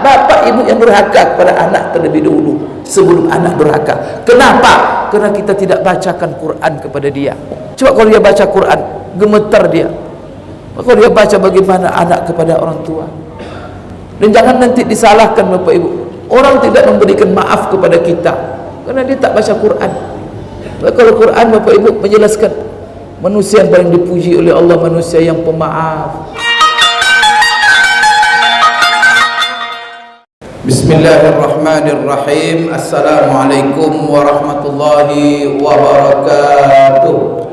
bapak ibu yang durhaka kepada anak terlebih dahulu sebelum anak durhaka. Kenapa? Karena kita tidak bacakan Quran kepada dia. Coba kalau dia baca Quran, gemetar dia. Kalau dia baca bagaimana anak kepada orang tua. Dan jangan nanti disalahkan bapak ibu, orang tidak memberikan maaf kepada kita karena dia tak baca Quran. Kalau Quran bapak ibu menjelaskan, manusia yang paling dipuji oleh Allah manusia yang pemaaf. Bismillahirrahmanirrahim. Assalamualaikum warahmatullahi wabarakatuh.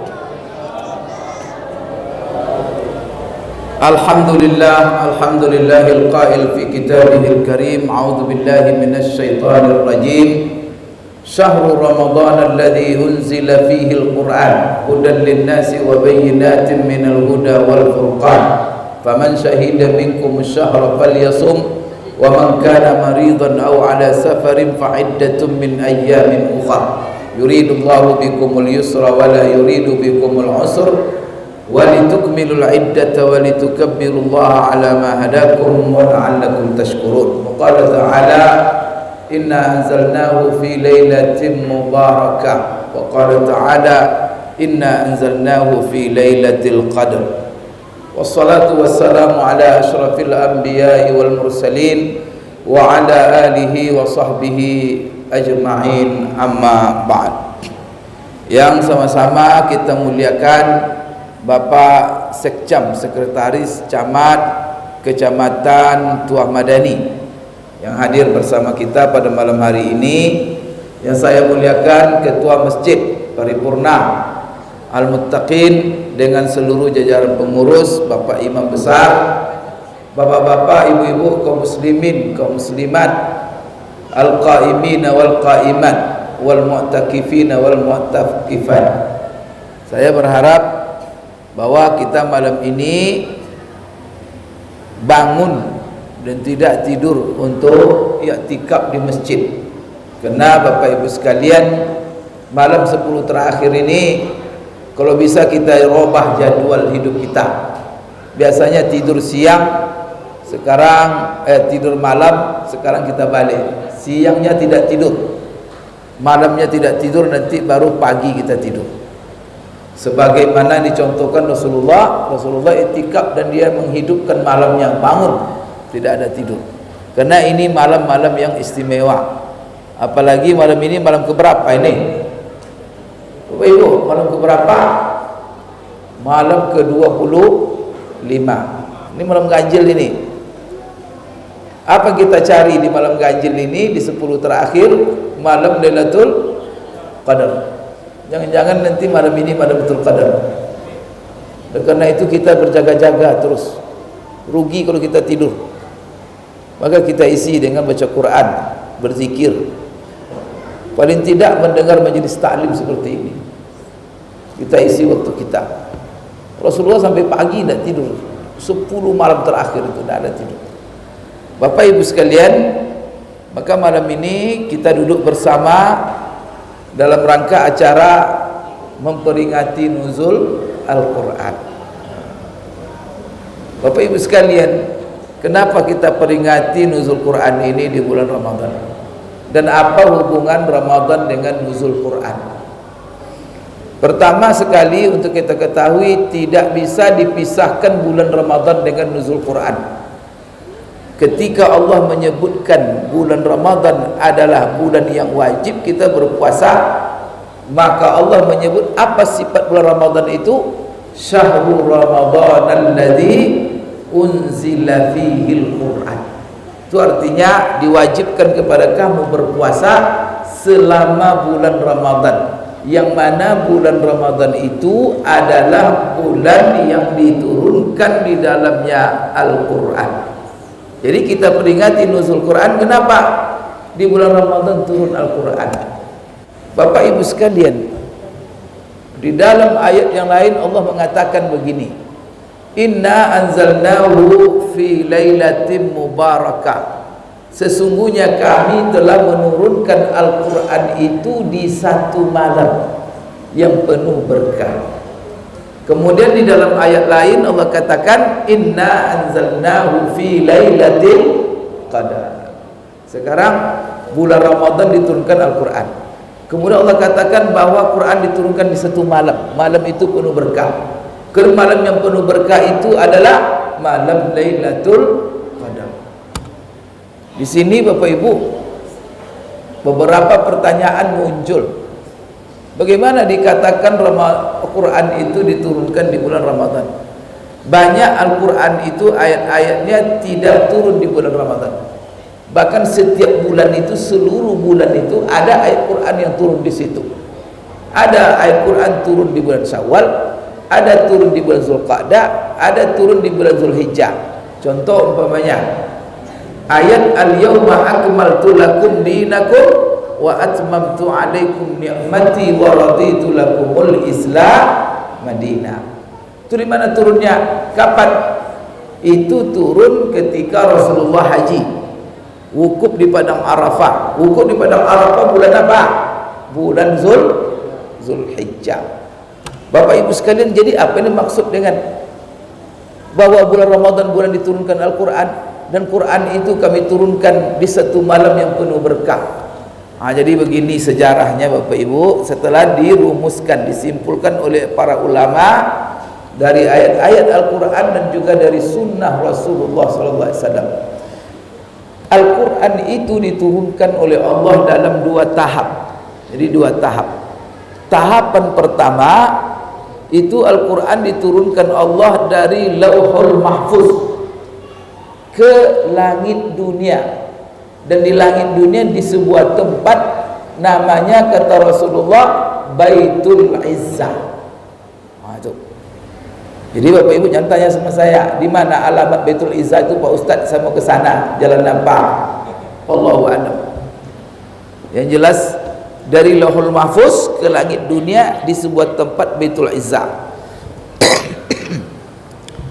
Alhamdulillahil qail fi kitabihil karim. A'udzu billahi minasy syaithanir rajim. Syahrul Ramadan alladzi unzila fihi al-Qur'an hudan lin-nasi wa bayyinatin minal huda wal furqan. Faman syahida minkum asy-syahra falyasum wa man kana maridan aw ala safarin fa iddatun min ayyamin ukhra. Yuridullahu bikumul yusra wa la yuridu bikumul usra wa litukmilul iddata wa litukabbirullaha ala ma hadakum wa la'allakum tashkurun. Wa qala ta'ala inna anzalnahu fi lailatin mubarakah. Wa qala ta'ala inna anzalnahu fi lailatul qadr. Wassalatu wassalamu ala asyrafil anbiya'i wal mursalin wa ala alihi wa sahbihi ajma'in, amma ba'd. Yang sama-sama kita muliakan Bapak Sekcam, Sekretaris Camat Kecamatan Tuah Madani yang hadir bersama kita pada malam hari ini. Yang saya muliakan Ketua Masjid Paripurna Al-Muttaqin dengan seluruh jajaran pengurus, Bapak Imam Besar, Bapak-bapak, Ibu-ibu, kaum muslimin, kaum muslimat, Al-Qa'imina wal-Qa'imat wal-Mu'takifina wal-Mu'takifat. Saya berharap bahwa kita malam ini bangun dan tidak tidur untuk i'tikaf di masjid. Karena Bapak Ibu sekalian, malam 10 terakhir ini kalau bisa kita robah jadwal hidup kita. Biasanya tidur siang, sekarang tidur malam, sekarang kita balik. Siangnya tidak tidur, malamnya tidak tidur, nanti baru pagi kita tidur. Sebagaimana dicontohkan Rasulullah i'tikaf dan dia menghidupkan malamnya, bangun, tidak ada tidur. Karena ini malam-malam yang istimewa. Apalagi malam ini malam keberapa ini? Bapak Ibu, malam keberapa? Malam ke-25. Ini malam ganjil ini. Apa kita cari di malam ganjil ini, di 10 terakhir malam Lailatul Qadar? Jangan-jangan nanti malam ini malam Lailatul Qadar. Dan karena itu kita berjaga-jaga terus. Rugi kalau kita tidur. Maka kita isi dengan baca Quran, berzikir. Paling tidak mendengar majelis ta'lim seperti ini. Kita isi waktu kita. Rasulullah sampai pagi tidak tidur. 10 malam terakhir itu tidak ada tidur. Bapak Ibu sekalian, maka malam ini kita duduk bersama dalam rangka acara memperingati nuzul Al-Quran. Bapak Ibu sekalian, kenapa kita peringati nuzul Quran ini di bulan Ramadan? Dan apa hubungan Ramadan dengan nuzul Quran? Pertama sekali untuk kita ketahui, tidak bisa dipisahkan bulan Ramadan dengan nuzul Quran. Ketika Allah menyebutkan bulan Ramadan adalah bulan yang wajib kita berpuasa, maka Allah menyebut apa sifat bulan Ramadan itu? Syahrul Ramadan alladzi unzila fihil Quran. Itu artinya diwajibkan kepada kamu berpuasa selama bulan Ramadan, yang mana bulan Ramadan itu adalah bulan yang diturunkan di dalamnya Al-Quran. Jadi kita peringati nuzul Quran. Kenapa? Di bulan Ramadan turun Al-Quran. Bapak Ibu sekalian, di dalam ayat yang lain Allah mengatakan begini, inna anzalnahu fi lailatin mubarakah. Sesungguhnya kami telah menurunkan Al-Quran itu di satu malam yang penuh berkah. Kemudian di dalam ayat lain Allah katakan inna anzalnahu fi lailatul qadar. Sekarang bulan Ramadan diturunkan Al-Quran. Kemudian Allah katakan bahwa Quran diturunkan di satu malam. Malam itu penuh berkah. Kerana malam yang penuh berkah itu adalah malam Lailatul Qadar. Di sini Bapak Ibu, beberapa pertanyaan muncul. Bagaimana dikatakan Al-Quran itu diturunkan di bulan Ramadan? Banyak Al-Quran itu ayat-ayatnya tidak turun di bulan Ramadan. Bahkan setiap bulan itu, seluruh bulan itu ada ayat Quran yang turun di situ. Ada ayat Quran turun di bulan Syawal, ada turun di bulan Zulqa'dah, ada turun di bulan Zulhijjah. Contoh umpamanya ayat al-yawma akmaltu lakum dinakum wa atmamtu alaikum ni'mati wa raditu lakumul Islam Madinah. Itu di mana turunnya? Kapan? Itu turun ketika Rasulullah haji. Wukuf di padang Arafah. Wukuf di padang Arafah bulan apa? Bulan Zulhijjah. Bapak Ibu sekalian, jadi apa ini maksud dengan bahwa bulan Ramadan bulan diturunkan Al-Quran, dan Quran itu kami turunkan di satu malam yang penuh berkah. Jadi begini sejarahnya Bapak Ibu, setelah dirumuskan, disimpulkan oleh para ulama dari ayat-ayat Al-Quran dan juga dari sunnah Rasulullah SAW. Al-Quran itu diturunkan oleh Allah dalam dua tahap. Jadi dua tahap. Tahapan pertama itu Al-Quran diturunkan Allah dari Lauhul Mahfuz ke langit dunia. Dan di langit dunia di sebuah tempat namanya, kata Rasulullah, Baitul Izzah. Jadi Bapak Ibu jangan tanya sama saya, di mana alamat Baitul Izzah itu Pak Ustaz, saya mau ke sana, jalan nampak. Allahu a'lam. Yang jelas dari Lauhul Mahfuz ke langit dunia di sebuah tempat Baitul Izzah.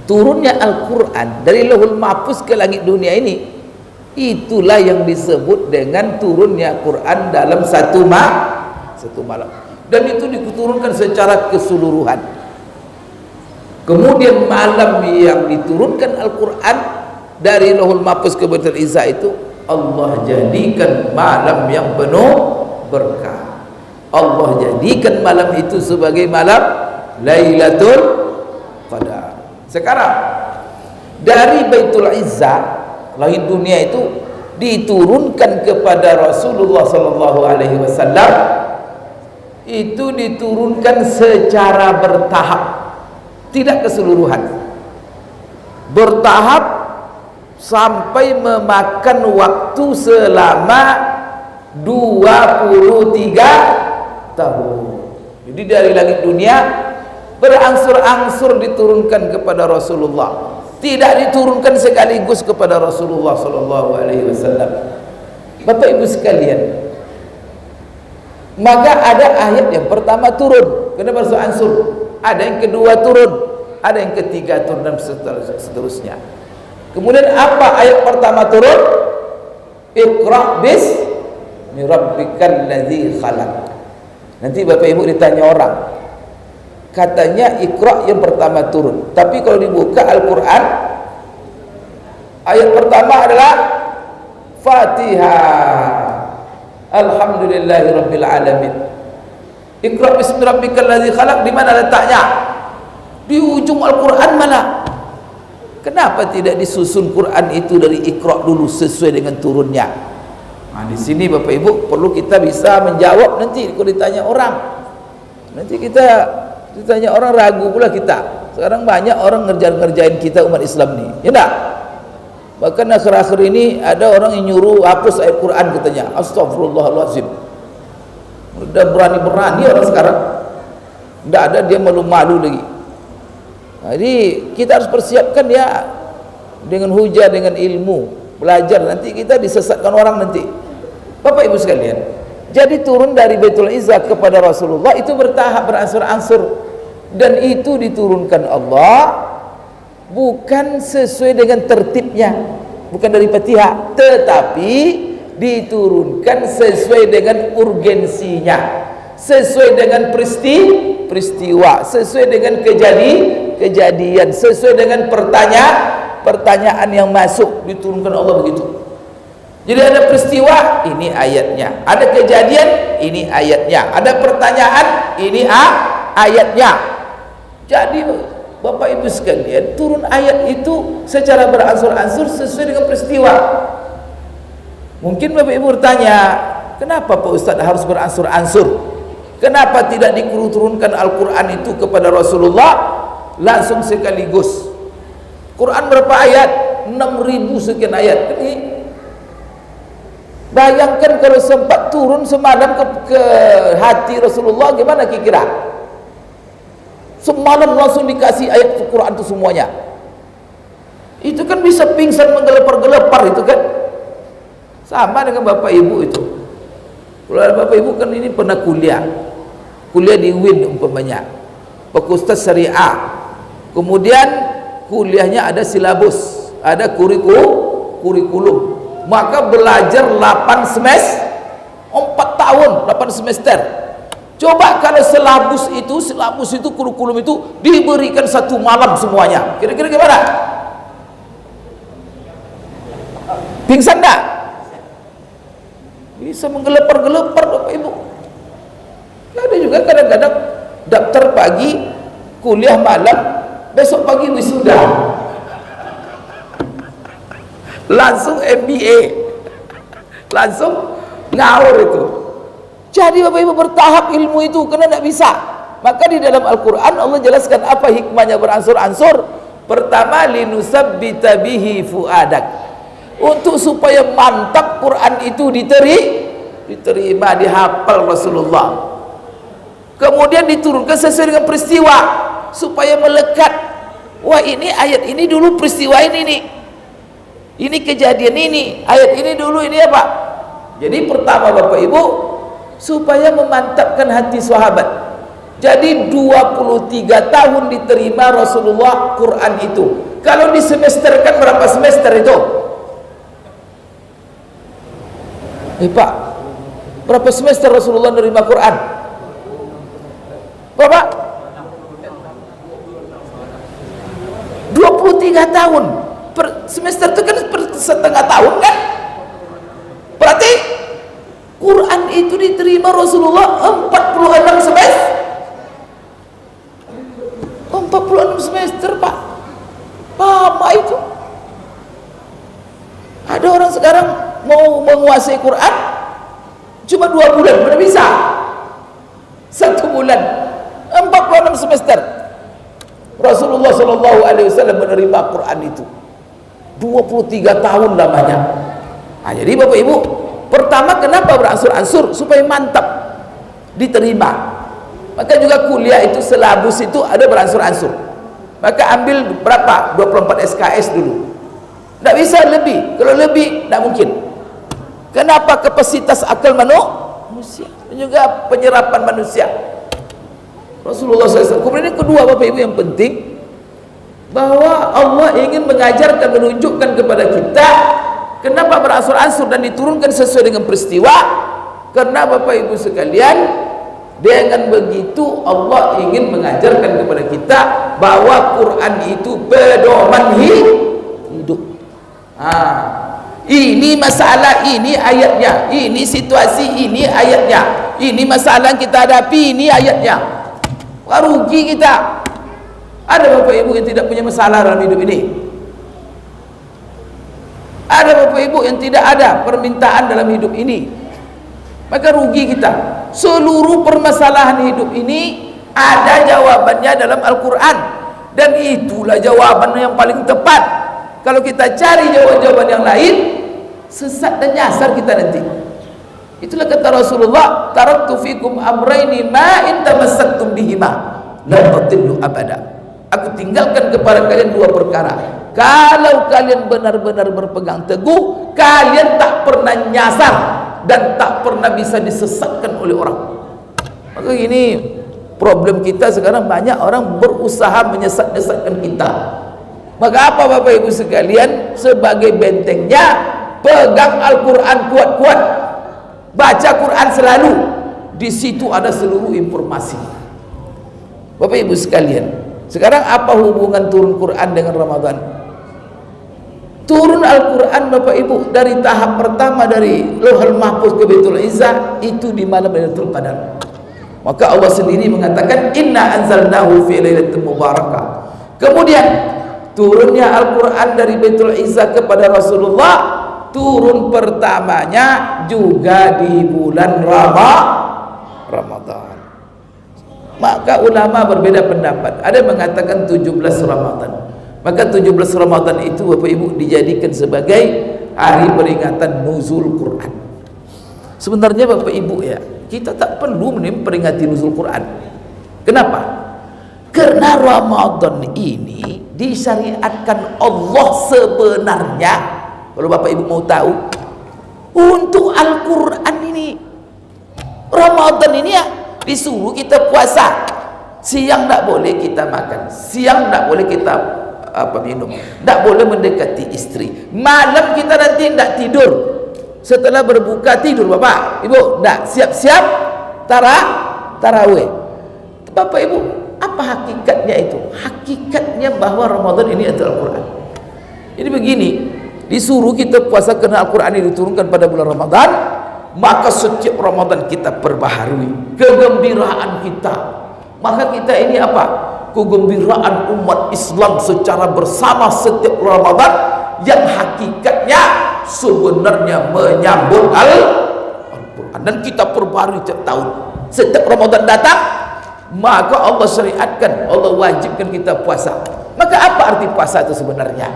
Turunnya Al-Quran dari Lauhul Mahfuz ke langit dunia ini, itulah yang disebut dengan turunnya Quran dalam satu malam. Dan itu diturunkan secara keseluruhan. Kemudian malam yang diturunkan Al-Quran dari Lauhul Mahfuz ke Baitul Izzah itu Allah jadikan malam yang penuh berkah. Allah jadikan malam itu sebagai malam Lailatul Qadar. Sekarang dari Baitul Izzah, langit dunia itu diturunkan kepada Rasulullah SAW. Itu diturunkan secara bertahap, tidak keseluruhan, bertahap sampai memakan waktu selama 23 tahun. Jadi dari langit dunia berangsur-angsur diturunkan kepada Rasulullah, tidak diturunkan sekaligus kepada Rasulullah SAW. Bapak Ibu sekalian, maka ada ayat yang pertama turun, kenapa berangsur-angsur? Ada yang kedua turun, ada yang ketiga turun, dan seterusnya. Kemudian apa ayat pertama turun? Iqra bismi rabbikal ladzi khalaq. Nanti Bapak Ibu ditanya orang, katanya Iqra yang pertama turun, tapi kalau dibuka Al-Quran ayat pertama adalah Fatihah, Alhamdulillahi Rabbil Alamin. Iqra bismi rabbikal ladzi khalaq, di mana letaknya? Di ujung Al-Quran malah. Kenapa tidak disusun Quran itu dari Iqra dulu sesuai dengan turunnya? Di sini Bapak Ibu perlu kita bisa menjawab nanti kalau ditanya orang. Nanti kita ditanya orang ragu pula kita. Sekarang banyak orang ngerjain kita umat Islam ni. Ya tak? Bahkan akhir-akhir ini ada orang yang nyuruh hapus ayat Quran katanya. Astagfirullahaladzim. Udah berani-berani orang sekarang. Tidak ada, dia malu-malu lagi. Jadi kita harus persiapkan ya dengan hujah, dengan ilmu, belajar. Nanti kita disesatkan orang nanti. Bapak Ibu sekalian, jadi turun dari Baitul Izzah kepada Rasulullah itu bertahap, berangsur-angsur, dan itu diturunkan Allah bukan sesuai dengan tertibnya, bukan dari Fatihah, tetapi diturunkan sesuai dengan urgensinya, sesuai dengan peristiwa, sesuai dengan kejadian, sesuai dengan pertanyaan yang masuk, diturunkan Allah begitu. Jadi ada peristiwa, ini ayatnya. Ada kejadian, ini ayatnya. Ada pertanyaan, ini ayatnya. Jadi Bapak Ibu sekalian, turun ayat itu secara beransur-ansur sesuai dengan peristiwa. Mungkin Bapak Ibu bertanya, kenapa Pak Ustadz harus beransur-ansur? Kenapa tidak diturunkan Al-Quran itu kepada Rasulullah langsung sekaligus? Quran berapa ayat? 6.000 sekian ayat. Ini bayangkan kalau sempat turun semalam ke hati Rasulullah, gimana kira-kira? Semalam langsung dikasih ayat Quran itu semuanya. Itu kan bisa pingsan menggelepar-gelepar itu kan. Sama dengan Bapak Ibu itu. Kalau Bapak Ibu kan ini pernah kuliah di UIN umpamanya, Fakultas Syariah. Kemudian kuliahnya ada silabus, ada kurikulum. Maka belajar 8 semester, 4 tahun, 8 semester. Coba kalau silabus itu kurikulum itu diberikan 1 malam semuanya, kira-kira gimana? Pingsan enggak? Bisa menggelepar-gelepar Bapak Ibu. Ada juga kadang-kadang daftar pagi, kuliah malam, besok pagi wisuda, langsung MBA, langsung ngawur itu. Jadi Bapak Ibu bertahap ilmu itu, karena tidak bisa. Maka di dalam Al-Quran Allah jelaskan apa hikmahnya beransur-ansur. Pertama, linusabbita bihi fuadak, untuk supaya mantap Quran itu diterima, dihafal Rasulullah. Kemudian diturunkan sesuai dengan peristiwa supaya melekat. Wah, ini ayat ini dulu peristiwa ini nih. Ini kejadian ini, ayat ini dulu ini apa? Jadi pertama Bapak Ibu, supaya memantapkan hati sahabat. Jadi 23 tahun diterima Rasulullah Quran itu. Kalau disemesterkan berapa semester itu? Pak, berapa semester Rasulullah menerima Quran? Berapa? 23 tahun. Per semester itu kan setengah tahun kan? Berarti Quran itu diterima Rasulullah 46 semester. 46 semester, Pak. Lama itu. Ada orang sekarang mau menguasai Quran cuma 2 bulan, mana bisa? 1 bulan, 46 semester. Rasulullah SAW menerima Quran itu 23 tahun lamanya. Nah, jadi Bapak Ibu, pertama kenapa beransur-ansur? Supaya mantap diterima. Maka juga kuliah itu silabus itu ada beransur-ansur. Maka ambil berapa? 24 SKS dulu. Tidak bisa lebih. Kalau lebih tidak mungkin. Kenapa? Kapasitas akal manusia dan juga penyerapan manusia. Rasulullah SAW. Kemudian yang kedua Bapak Ibu yang penting, bahwa Allah ingin mengajarkan, menunjukkan kepada kita kenapa beransur-ansur dan diturunkan sesuai dengan peristiwa. Karena Bapak Ibu sekalian, dengan begitu Allah ingin mengajarkan kepada kita bahwa Quran itu pedoman hidup. Ini masalah, ini ayatnya, ini situasi, ini ayatnya, ini masalah yang kita hadapi, ini ayatnya. Wah, rugi kita. Ada Bapak Ibu yang tidak punya masalah dalam hidup ini. Ada Bapak Ibu yang tidak ada permintaan dalam hidup ini. Maka rugi kita. Seluruh permasalahan hidup ini ada jawabannya dalam Al-Quran. Dan itulah jawaban yang paling tepat. Kalau kita cari jawaban-jawaban yang lain, sesat dan nyasar kita nanti. Itulah kata Rasulullah, taraktu fikum amraini ma in tamassaktum bihima la tadillu abada. Aku tinggalkan kepada kalian 2 perkara. Kalau kalian benar-benar berpegang teguh, kalian tak pernah nyasar dan tak pernah bisa disesatkan oleh orang. Maka ini problem kita sekarang, banyak orang berusaha menyesat-nyesatkan kita. Maka apa Bapak Ibu sekalian, sebagai bentengnya, pegang Al-Quran kuat-kuat, baca Quran selalu. Di situ ada seluruh informasi. Bapak Ibu sekalian, sekarang apa hubungan turun Quran dengan Ramadan? Turun Al-Quran Bapak Ibu dari tahap pertama dari Lauhul Mahfuz ke Baitul Izzah itu di malam Lailatul Qadar. Maka Allah sendiri mengatakan inna anzalnahu fi lailatin mubarakah. Kemudian turunnya Al-Quran dari Baitul Izzah kepada Rasulullah, turun pertamanya juga di bulan Ramadan. Maka ulama berbeda pendapat. Ada yang mengatakan 17 Ramadan. Maka 17 Ramadan itu Bapak Ibu dijadikan sebagai hari peringatan nuzul Quran. Sebenarnya Bapak Ibu ya, kita tak perlu memperingati nuzul Quran. Kenapa? Karena Ramadan ini disyariatkan Allah sebenarnya, kalau Bapak Ibu mau tahu, untuk Al-Quran ini. Ramadan ini ya disuruh kita puasa. Siang tak boleh kita makan, siang tak boleh kita minum, tak boleh mendekati istri. Malam kita nanti tak tidur, setelah berbuka tidur Bapak Ibu, tak siap-siap tarawih. Bapak Ibu, apa hakikatnya itu? Hakikatnya bahwa Ramadan ini adalah Al-Quran. Jadi begini, disuruh kita puasa karena Al-Quran ini diturunkan pada bulan Ramadan. Maka setiap Ramadan kita perbaharui kegembiraan kita. Maka kita ini apa? Kegembiraan umat Islam secara bersama setiap Ramadan, yang hakikatnya sebenarnya menyambut Al-Quran. Dan kita perbaharui setiap tahun. Setiap Ramadan datang, maka Allah syariatkan, Allah wajibkan kita puasa. Maka apa arti puasa itu sebenarnya?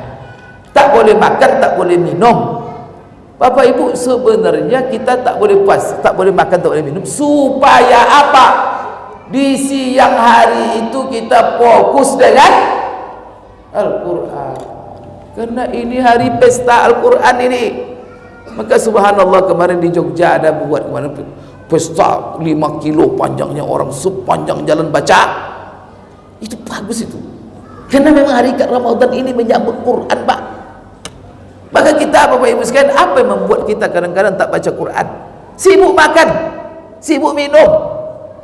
Tak boleh makan, tak boleh minum. Bapak Ibu, sebenarnya kita tak boleh puasa, tak boleh makan, tak boleh minum supaya apa? Di siang hari itu kita fokus dengan Al-Quran. Karena ini hari pesta Al-Quran ini. Maka subhanallah, kemarin di Jogja ada buat kemarin pesta 5 kilo panjangnya, orang sepanjang jalan baca. Itu bagus itu. Karena memang hari Ramadan ini menyambut Quran, Pak. Maka kita Bapak Ibu sekalian, apa yang membuat kita kadang-kadang tak baca Quran? Sibuk makan, sibuk minum.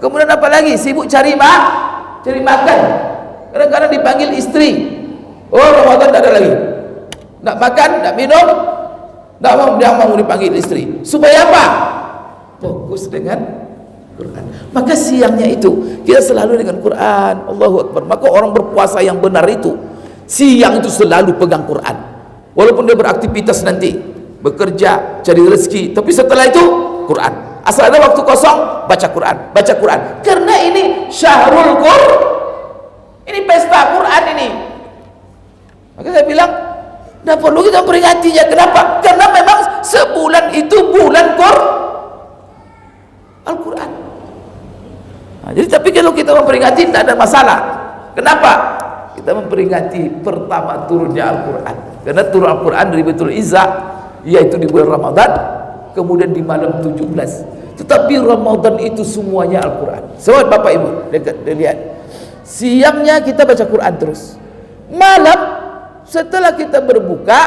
Kemudian apa lagi? Sibuk cari makan. Kadang-kadang dipanggil istri. Oh, Ramadan tak ada lagi. Nak makan, nak minum, tak mau dipanggil istri. Supaya apa? Fokus dengan Quran. Maka siangnya itu kita selalu dengan Quran. Allahu Akbar. Maka orang berpuasa yang benar itu siang itu selalu pegang Quran. Walaupun dia beraktivitas nanti, bekerja, cari rezeki, tapi setelah itu Quran. Asal ada waktu kosong, baca Quran, baca Quran. Karena ini Syahrul Quran, ini pesta Quran ini. Maka saya bilang, tidak perlu kita memperingatinya. Kenapa? Karena memang sebulan itu bulan Al-Quran. Nah, jadi tapi kalau kita memperingati tidak ada masalah. Kenapa? Kita memperingati pertama turunnya Al-Quran. Karena turun Al-Quran dari Baitul Izzah, yaitu di bulan Ramadan, kemudian di malam 17. Tetapi Ramadan itu semuanya Al-Quran. Sobat Bapak Ibu, lihat. Siangnya kita baca Quran terus. Malam setelah kita berbuka,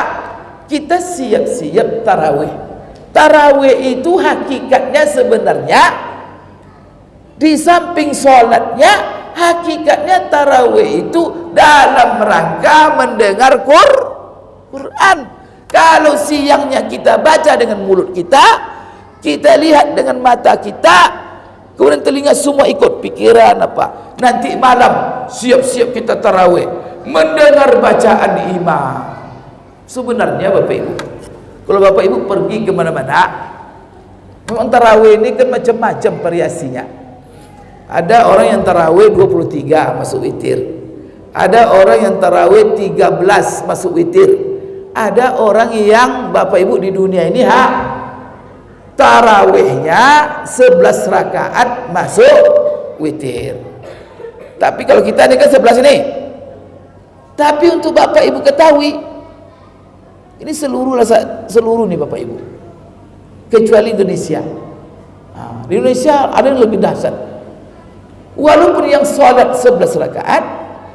kita siap-siap tarawih. Tarawih itu hakikatnya sebenarnya, di samping sholatnya, hakikatnya tarawih itu dalam rangka mendengar Quran. Kalau siangnya kita baca dengan mulut kita, kita lihat dengan mata kita, kemudian telinga semua ikut, pikiran apa. Nanti malam siap-siap kita tarawih, mendengar bacaan imam. Sebenarnya Bapak Ibu, kalau Bapak Ibu pergi kemana-mana, memang tarawih ini kan macam-macam variasinya. Ada orang yang tarawih 23 masuk witir. Ada orang yang tarawih 13 masuk witir. Ada orang yang Bapak Ibu di dunia ini tarawihnya 11 rakaat masuk witir. Tapi kalau kita ini kan 11 ini. Tapi untuk Bapak Ibu ketahui, ini seluruh nih Bapak Ibu, kecuali Indonesia. Di Indonesia ada yang lebih dahsyat. Walaupun yang sholat 11 rakaat,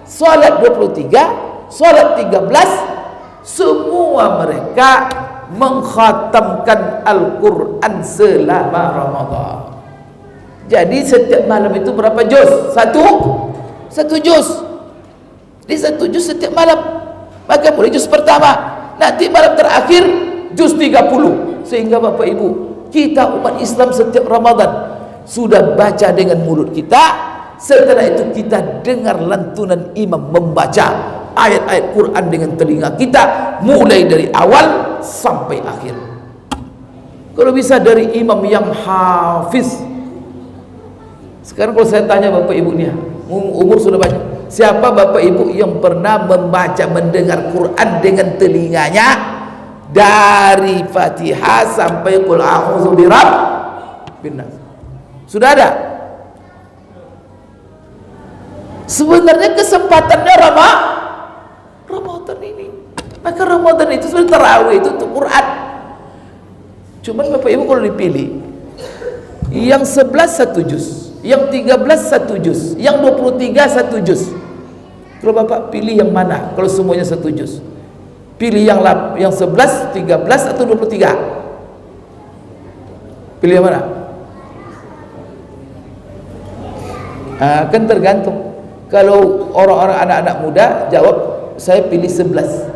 sholat 23, sholat 13, semua mereka mengkhatamkan Al-Quran selama Ramadan. Jadi setiap malam itu berapa juz? Satu juz. Di satu juz setiap malam. Maka mulai juz pertama, nanti malam terakhir juz 30. Sehingga Bapak Ibu, kita umat Islam setiap Ramadan sudah baca dengan mulut kita, setelah itu kita dengar lantunan imam membaca ayat-ayat Quran dengan telinga kita, mulai dari awal sampai akhir. Kalau bisa dari imam yang hafiz. Sekarang kalau saya tanya Bapak Ibu nih, umur sudah banyak, siapa Bapak Ibu yang pernah membaca, mendengar Quran dengan telinganya dari Fatihah sampai qul a'udzu birabbin nas? Sudah ada? Sebenarnya kesempatannya Ramadan ini. Maka Ramadan itu sebenarnya tarawih itu untuk Quran. Cuman Bapak Ibu kalau dipilih, yang 11 satu juz, yang 13 satu juz, yang 23 satu juz. Kalau Bapak pilih yang mana? Kalau semuanya satu juz, pilih yang 11, 13 atau 23? Pilih yang mana? Kan tergantung. Kalau orang-orang anak-anak muda jawab, saya pilih 11.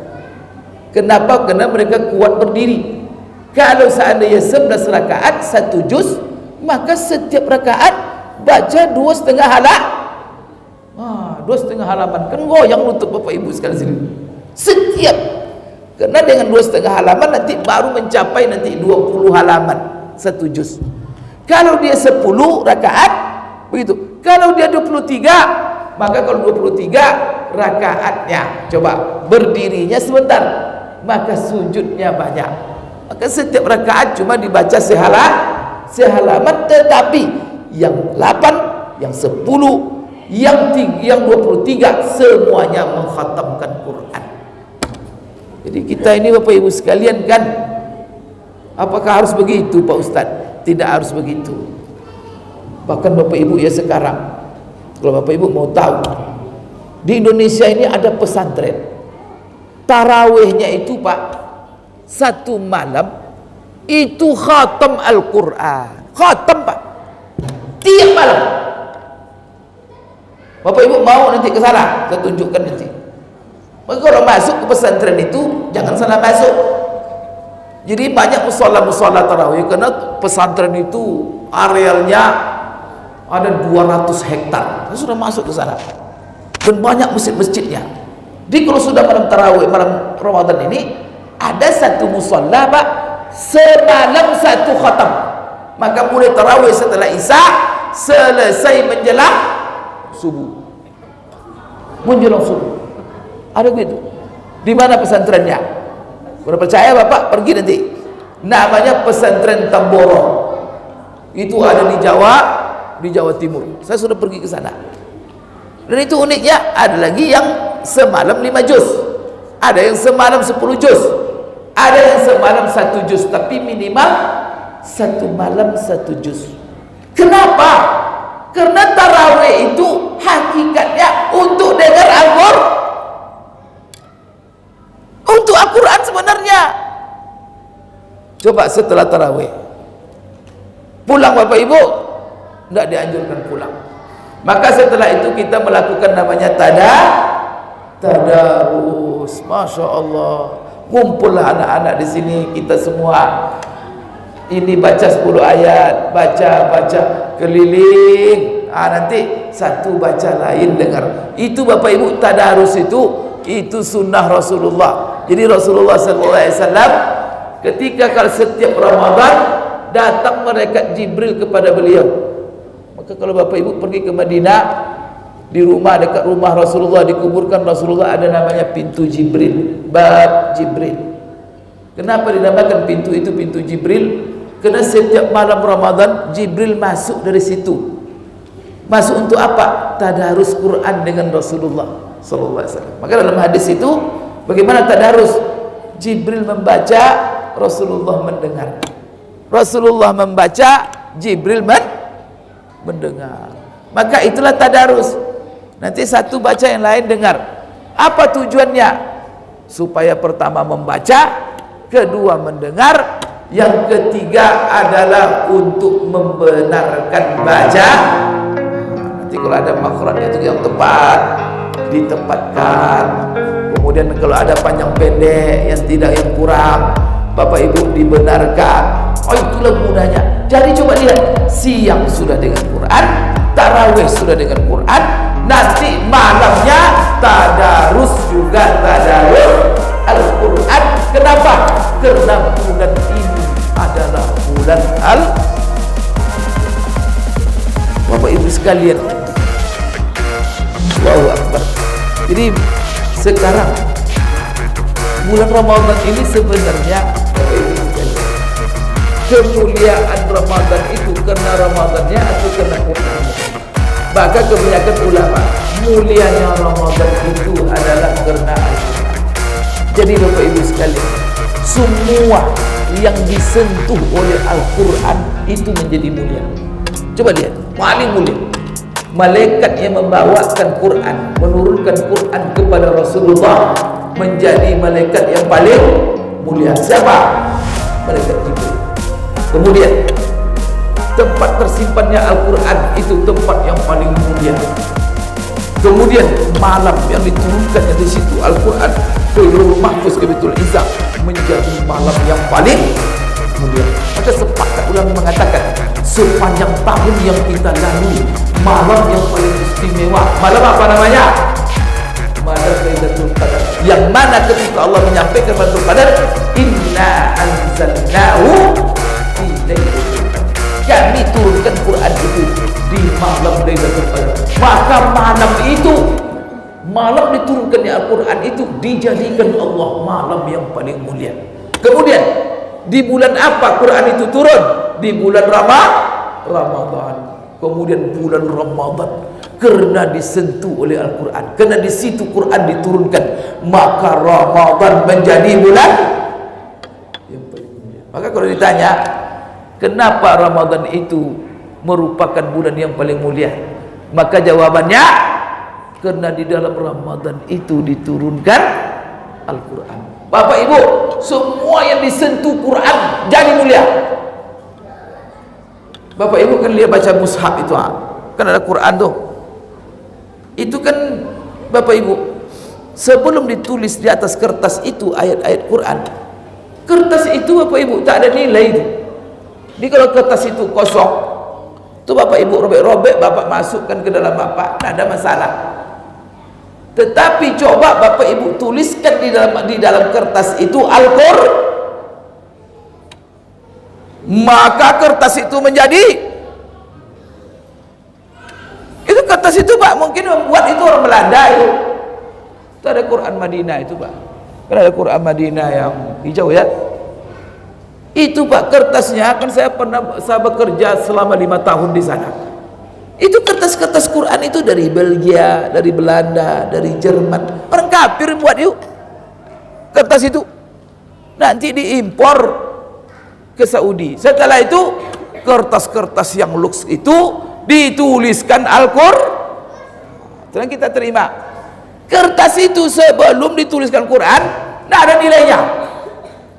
Kenapa? Karena mereka kuat berdiri. Kalau seandainya 11 rakaat satu juz, maka setiap rakaat baca 2,5 halaman. 2,5 halaman kan goyang lutut Bapak Ibu sekalian sini. Setiap, karena dengan 2,5 halaman nanti baru mencapai nanti 20 halaman satu juz. Kalau dia 10 rakaat begitu. Kalau dia 23, maka kalau 23 rakaatnya, coba berdirinya sebentar, maka sujudnya banyak. Maka setiap rakaat cuma dibaca sehalaman, tetapi yang 8, yang 10, yang 23 semuanya mengkhatamkan Quran. Jadi kita ini Bapak Ibu sekalian kan, apakah harus begitu Pak Ustaz? Tidak harus begitu. Bahkan Bapak Ibu ya sekarang, kalau Bapak Ibu mau tahu, di Indonesia ini ada pesantren, tarawihnya itu Pak, satu malam itu khatam Al-Quran, khatam Pak, tiap malam. Bapak Ibu mau nanti ke sana, saya tunjukkan nanti. Maka kalau masuk ke pesantren itu jangan salah masuk. Jadi banyak musola tarawih, karena pesantren itu arealnya ada 200 hektar. Saya sudah masuk ke sana dan banyak masjid-masjidnya. Jadi kalau sudah malam tarawih, malam Ramadan ini, ada satu musola Pak, semalam satu khatam. Maka mulai tarawih setelah Isya, selesai menjelang subuh. Menjelang subuh. Ada begitu. Di mana pesantrennya? Kalau percaya Bapak pergi nanti. Namanya pesantren Tamboro. Itu ada di Jawa Timur. Saya sudah pergi ke sana. Dan itu uniknya, ada lagi yang semalam 5 juz, ada yang semalam 10 juz, ada yang semalam 1 juz, tapi minimal satu malam 1 juz. Kenapa? Karena tarawih itu hakikatnya untuk dengar untuk Al-Quran sebenarnya. Coba setelah tarawih pulang Bapak Ibu, tidak dianjurkan pulang. Maka setelah itu kita melakukan namanya tadarus. Masya Allah, ngumpullah anak-anak di sini, kita semua ini baca 10 ayat, baca keliling. Nanti satu baca lain dengar. Itu Bapak Ibu, tadarus itu sunnah Rasulullah. Jadi Rasulullah SAW ketika kalau setiap Ramadan datang malaikat Jibril kepada beliau. Maka kalau Bapak Ibu pergi ke Madinah, di rumah, dekat rumah Rasulullah, dikuburkan Rasulullah, ada namanya pintu Jibril, bab Jibril. Kenapa dinamakan pintu itu pintu Jibril? Karena setiap malam Ramadan Jibril masuk dari situ. Masuk untuk apa? Tadarus Quran dengan Rasulullah sallallahu alaihi wasallam. Maka dalam hadis itu bagaimana tadarus? Jibril membaca, Rasulullah mendengar. Rasulullah membaca, Jibril mendengar. Maka itulah tadarus. Nanti satu baca, yang lain dengar. Apa tujuannya? Supaya pertama membaca, kedua mendengar, yang ketiga adalah untuk membenarkan baca. Nanti kalau ada makhrajnya itu yang tepat, ditempatkan. Kemudian Kemudian kalau ada panjang pendek yang tidak, yang kurang, Bapak Ibu dibenarkan. Oh, itulah gunanya. Jadi coba lihat, siang sudah dengan Quran, tarawih sudah dengan Quran, nanti malamnya tadarus juga, tadarus Al-Quran. Kenapa? Karena bulan ini adalah bulan Bapak Ibu sekalian, Allahu Akbar. Jadi sekarang bulan Ramadan ini sebenarnya, Bapak Ibu sekalian, kemuliaan Ramadan itu karena Ramadannya atau karena Quran? Maka kebanyakan ulama, mulianya Ramadan itu adalah karena Al-Quran. Jadi Bapak Ibu sekalian, semua yang disentuh oleh Al-Quran itu menjadi mulia. Coba lihat, paling mulia malaikat yang membawakan Quran, menurunkan Quran kepada Rasulullah, menjadi malaikat yang paling mulia. Siapa? Malaikat Jibril. Kemudian tempat tersimpannya Al-Quran itu tempat yang paling mulia. Kemudian malam yang diturunkannya di situ Al-Quran ke Lauhul Mahfuz, ke Baitul Izzah, menjadi malam yang paling mulia. Maka sepakat ulama mengatakan, sepanjang tahun yang kita lalui, malam yang paling istimewa, malam apa namanya? Malam Lailatul Qadar. Yang mana ketika Allah menyampaikan Lailatul Qadar, inna anzalnahu fi lailatul qadar, kami turunkan Quran itu di malam Lailatul Qadar. Maka malam itu, malam diturunkannya Al-Quran itu dijadikan Allah malam yang paling mulia. Kemudian di bulan apa Quran itu turun? Di bulan Ramadan. Kemudian bulan Ramadan karena disentuh oleh Al-Quran, karena di situ Quran diturunkan, maka Ramadan menjadi bulan yang paling mulia. Maka kalau ditanya kenapa Ramadan itu merupakan bulan yang paling mulia, maka jawabannya karena di dalam Ramadan itu diturunkan Al-Quran. Bapak Ibu, semua yang disentuh Quran jadi mulia. Bapak Ibu kan lihat baca mushaf itu, kan ada Quran tuh. Itu kan Bapak Ibu, sebelum ditulis di atas kertas itu ayat-ayat Quran, kertas itu Bapak Ibu tak ada nilai itu. Jadi kalau kertas itu kosong, itu Bapak Ibu robek-robek, Bapak masukkan ke dalam apa, tak ada masalah. Tetapi coba Bapak Ibu tuliskan di dalam kertas itu Al-Quran, maka kertas itu menjadi, itu kertas itu Pak mungkin membuat itu orang Belanda itu. Itu ada Quran Madinah itu Pak, kan ada Quran Madinah yang hijau ya. Itu Pak kertasnya, kan saya bekerja selama 5 tahun di sana. Itu kertas-kertas Quran itu dari Belgia, dari Belanda, dari Jerman. Orang kafir buat yuk kertas itu, nanti diimpor ke Saudi. Setelah itu kertas-kertas yang luks itu dituliskan Al-Quran, dan kita terima. Kertas itu sebelum dituliskan Quran tidak ada nilainya,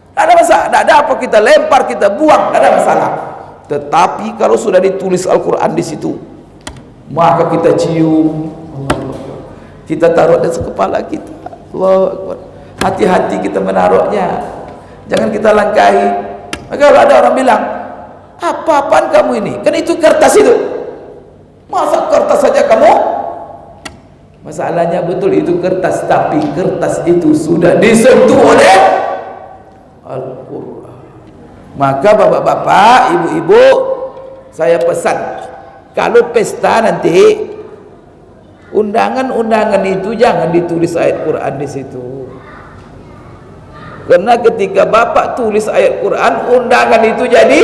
tidak ada masalah, tidak ada apa, kita lempar, kita buang, tidak ada masalah. Tetapi kalau sudah ditulis Al-Quran di situ, maka kita cium, kita taruh di kepala kita. Allahu Akbar. Hati-hati kita menaruhnya, jangan kita langkahi. Maka kalau ada orang bilang, apa-apaan kamu ini? Kan itu kertas itu. Masa kertas saja kamu? Masalahnya betul itu kertas, tapi kertas itu sudah disentuh oleh Al-Quran. Maka bapak-bapak, ibu-ibu, saya pesan, kalau pesta nanti undangan-undangan itu jangan ditulis ayat Quran di situ. Karena ketika bapak tulis ayat Quran, undangan itu jadi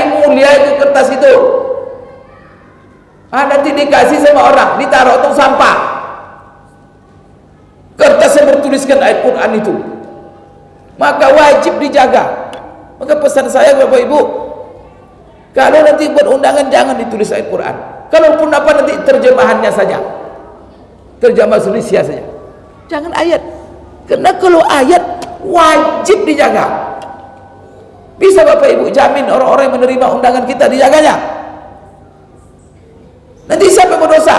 mulia itu kertas itu. Nanti dikasih sama orang, ditaruh untuk sampah. Kertas yang bertuliskan ayat Quran itu, maka wajib dijaga. Maka pesan saya Bapak Ibu, kalau nanti buat undangan jangan ditulis ayat Quran. Kalaupun apa nanti terjemahannya saja, terjemah Indonesia saja, jangan ayat. Karena kalau ayat wajib dijaga. Bisa Bapak Ibu jamin orang-orang yang menerima undangan kita dijaganya? Nanti siapa yang berdosa?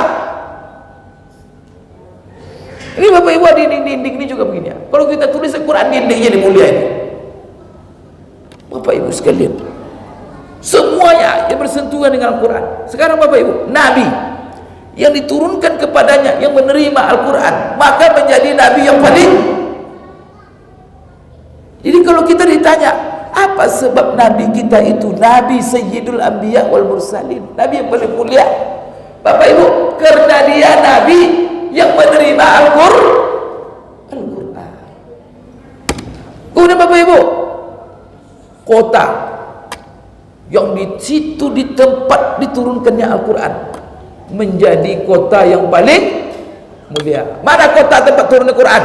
Ini Bapak Ibu, di dinding ini juga begini ya. Kalau kita tulis Al-Quran, dindingnya dimulia ini. Bapak Ibu sekalian, semuanya yang bersentuhan dengan Al-Quran. Sekarang Bapak Ibu, Nabi yang diturunkan kepadanya, yang menerima Al-Quran, maka menjadi Nabi yang paling. Jadi kalau kita ditanya, apa sebab Nabi kita itu Nabi Sayyidul Anbiya wal Mursalin, Nabi yang paling mulia? Bapak Ibu, karena dia Nabi yang menerima Al-Quran. Kemudian Bapak Ibu, kota yang di situ, di tempat diturunkannya Al-Quran, menjadi kota yang paling mulia. Mana kota tempat turun Al-Quran?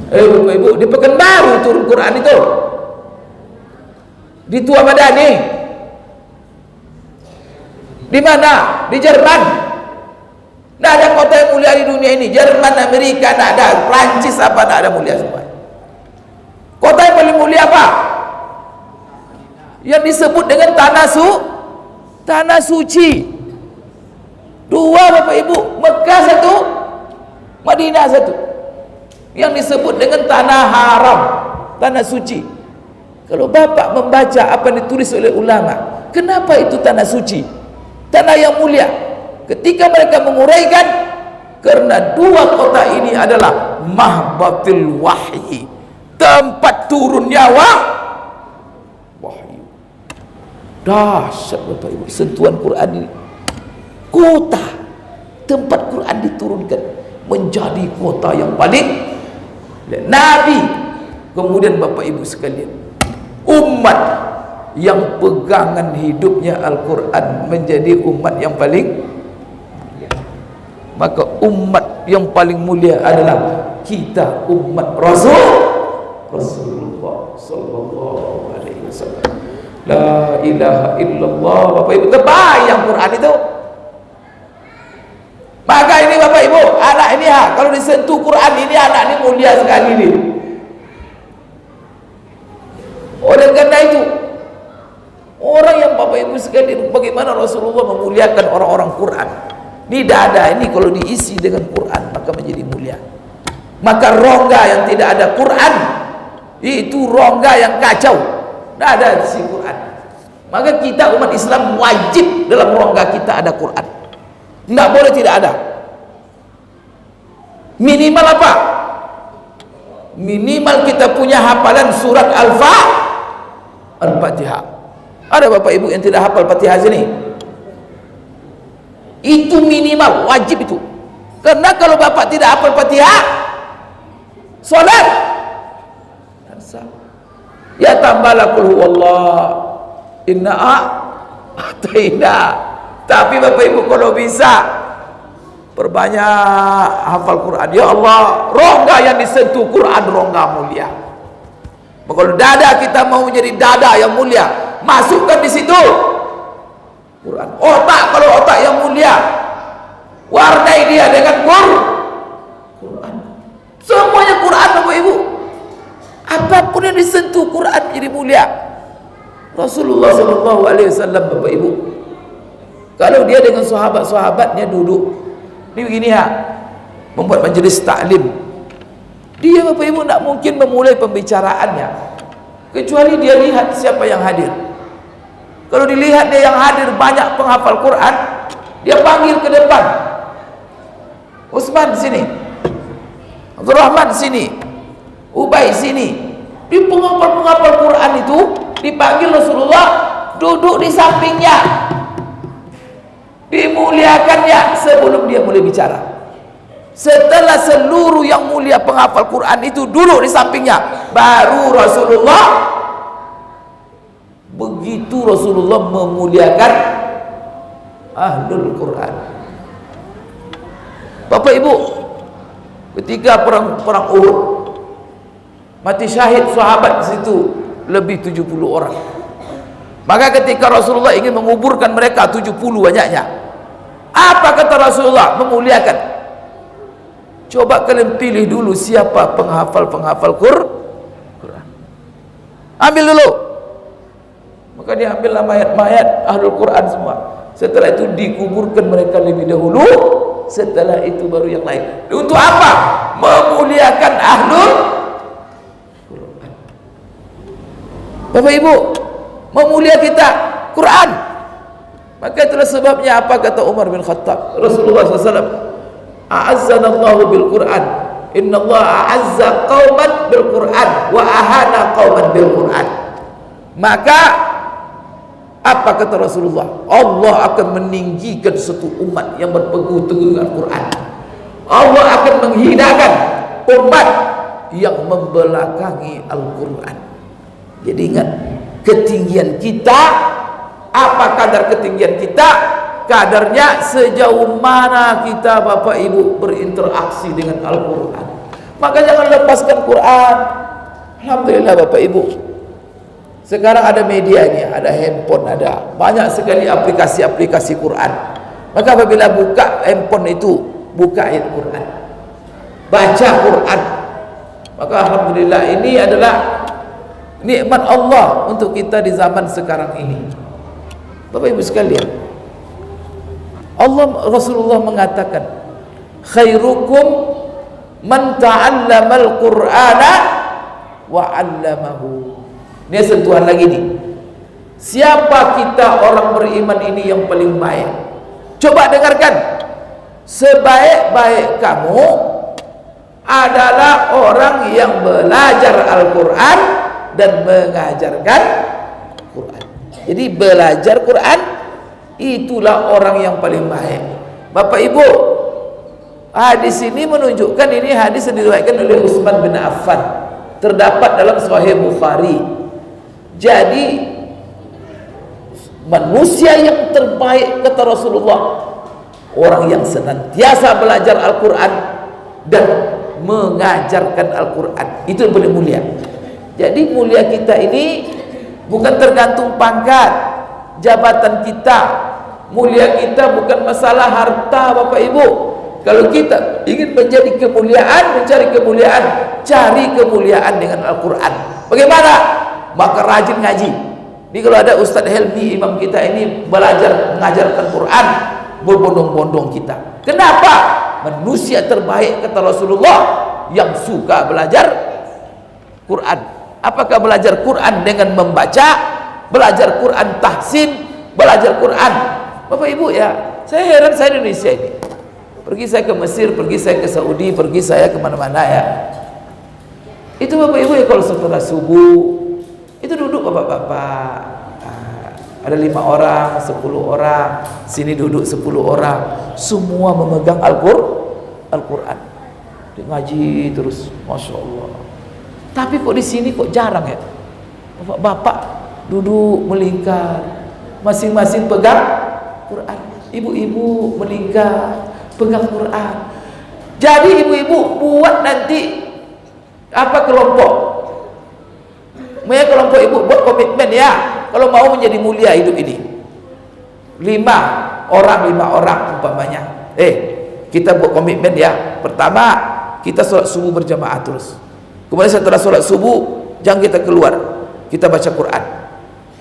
Bapak Ibu, di Pekanbaru turun Quran itu, di Tua Madani. Di mana? Di Jerman. Tidak ada kota yang mulia di dunia ini. Jerman, Amerika, tidak ada. Prancis apa, tidak ada mulia semua. Kota yang paling mulia apa? Yang disebut dengan tanah suci. Dua Bapak Ibu, Mekah satu, Madinah satu. Yang disebut dengan tanah haram, tanah suci. Kalau Bapak membaca apa yang ditulis oleh ulama, kenapa itu tanah suci, tanah yang mulia? Ketika mereka menguraikan, karena dua kota ini adalah mahbatul wahyi, tempat turunnya wahyu. Dahsyat Bapak Ibu, sentuhan Quran ini. Kota tempat Quran diturunkan menjadi kota yang paling Nabi. Kemudian Bapak Ibu sekalian, umat yang pegangan hidupnya Al-Quran menjadi umat yang paling mulia. Maka umat yang paling mulia adalah kita, umat Rasulullah sallallahu alaihi wasallam. La ilaha illallah. Bapak Ibu, terbayang Quran itu. Maka ini Bapak Ibu, anak ini kalau disentuh Quran ini, anak ini mulia sekali ini. Oleh karena itu, orang yang Bapak Ibu sekalian, bagaimana Rasulullah memuliakan orang-orang Quran. Di dada ini kalau diisi dengan Quran, maka menjadi mulia. Maka rongga yang tidak ada Quran, itu rongga yang kacau. Tidak ada isi Quran. Maka kita umat Islam wajib dalam rongga kita ada Quran. Tidak boleh tidak ada. Minimal apa? Minimal kita punya hafalan surat Al-Fatihah. Ada Bapak Ibu yang tidak hafal Fatihah sini? Itu minimal, wajib itu. Karena kalau Bapak tidak hafal Fatihah, salat ya tambahlah qul huwallah inna a'taina. Tapi Bapak Ibu kalau bisa perbanyak hafal Quran. Ya Allah, rongga yang disentuh Quran rongga mulia. Kalau dada kita mau menjadi dada yang mulia, masukkan di situ Quran. Otak, kalau otak yang mulia, warnai dia dengan Quran. Semuanya Quran Bapak Ibu. Apapun yang disentuh Quran jadi mulia. Rasulullah sallallahu alaihi wasallam Bapak Ibu, kalau dia dengan sahabat-sahabatnya duduk ini begini ya, membuat majelis taklim, dia Bapak Ibu tidak mungkin memulai pembicaraannya kecuali dia lihat siapa yang hadir. Kalau dilihat dia yang hadir banyak penghafal Quran, dia panggil ke depan. Utsman sini, Abdurrahman sini, Ubay sini. Di penghafal Quran itu dipanggil Rasulullah, duduk di sampingnya, dimuliakannya sebelum dia mulai bicara. Setelah seluruh yang mulia penghafal Quran itu duduk di sampingnya, baru Rasulullah. Begitu Rasulullah memuliakan ahlul Quran. Bapak Ibu, ketika perang Uhud, mati syahid sahabat di situ lebih 70 orang. Maka ketika Rasulullah ingin menguburkan mereka 70 banyaknya, apa kata Rasulullah? Memuliakan. Coba kalian pilih dulu siapa penghafal Quran. Ambil dulu. Maka dia ambil mayat-mayat ahlul Quran semua. setelah itu dikuburkan mereka lebih dahulu, setelah itu baru yang lain. Untuk apa? Memuliakan ahlul Quran. Bapak Ibu, memulia kita Quran. Maka itulah sebabnya apa kata Umar bin Khattab, Rasulullah SAW, a'azzanallahu bil Quran, innallaha a'azza qauman bil Quran wa ahana qauman bil Quran. Maka apa kata Rasulullah? Allah akan meninggikan satu umat yang berpegang teguh dengan Quran. Allah akan menghinakan umat yang membelakangi Al-Quran. Jadi ingat, ketinggian kita, apa kadar ketinggian kita? Kadarnya sejauh mana kita Bapak Ibu berinteraksi dengan Al-Quran. Maka jangan lepaskan Quran. Alhamdulillah Bapak Ibu, sekarang ada media ini, ada handphone, ada banyak sekali aplikasi-aplikasi Quran. Maka apabila buka handphone itu, buka ayat Quran, baca Quran, maka alhamdulillah ini adalah nikmat Allah untuk kita di zaman sekarang ini. Bapak Ibu sekalian, Rasulullah mengatakan, khairukum man ta'allamal Qur'ana wa 'allamahu. Ini sentuhan lagi nih. Siapa kita orang beriman ini yang paling baik? Coba dengarkan. Sebaik-baik kamu adalah orang yang belajar Al-Quran dan mengajarkan Quran. Jadi belajar Quran, itulah orang yang paling baik. Bapak Ibu, hadis ini menunjukkan, ini hadis yang diriwayatkan oleh Utsman bin Affan, terdapat dalam Sahih Bukhari. Jadi manusia yang terbaik kata Rasulullah, orang yang senantiasa belajar Al-Quran dan mengajarkan Al-Quran. Itu yang paling mulia. Jadi mulia kita ini bukan tergantung pangkat, jabatan kita. Mulia kita bukan masalah harta Bapak Ibu. Kalau kita ingin menjadi kemuliaan, mencari kemuliaan, cari kemuliaan dengan Al-Quran. Bagaimana? Maka rajin ngaji. Ini kalau ada Ustadz Helmi, imam kita ini belajar mengajarkan Quran, berbondong-bondong kita. Kenapa? Manusia terbaik kata Rasulullah yang suka belajar Quran. Apakah belajar Quran dengan membaca, belajar Quran tahsin, belajar Quran? Bapak Ibu ya, saya heran, saya di Indonesia ini. Pergi saya ke Mesir, pergi saya ke Saudi, pergi saya kemana-mana ya. Itu Bapak Ibu ya, kalau setelah subuh itu duduk bapak-bapak, ada 5 orang, 10 orang, sini duduk 10 orang, semua memegang Al-Quran, ngaji terus, Masya Allah. Tapi kok di sini kok jarang ya, bapak-bapak duduk melingkar, masing-masing pegang Quran, ibu-ibu melingkar pegang Quran. Jadi ibu-ibu buat nanti apa kelompok, kelompok ibu buat komitmen ya, kalau mau menjadi mulia hidup ini, 5 orang umpamanya. Kita buat komitmen ya. Pertama, kita sholat subuh berjamaah terus. Kemudian setelah sholat subuh, jangan kita keluar, kita baca Quran.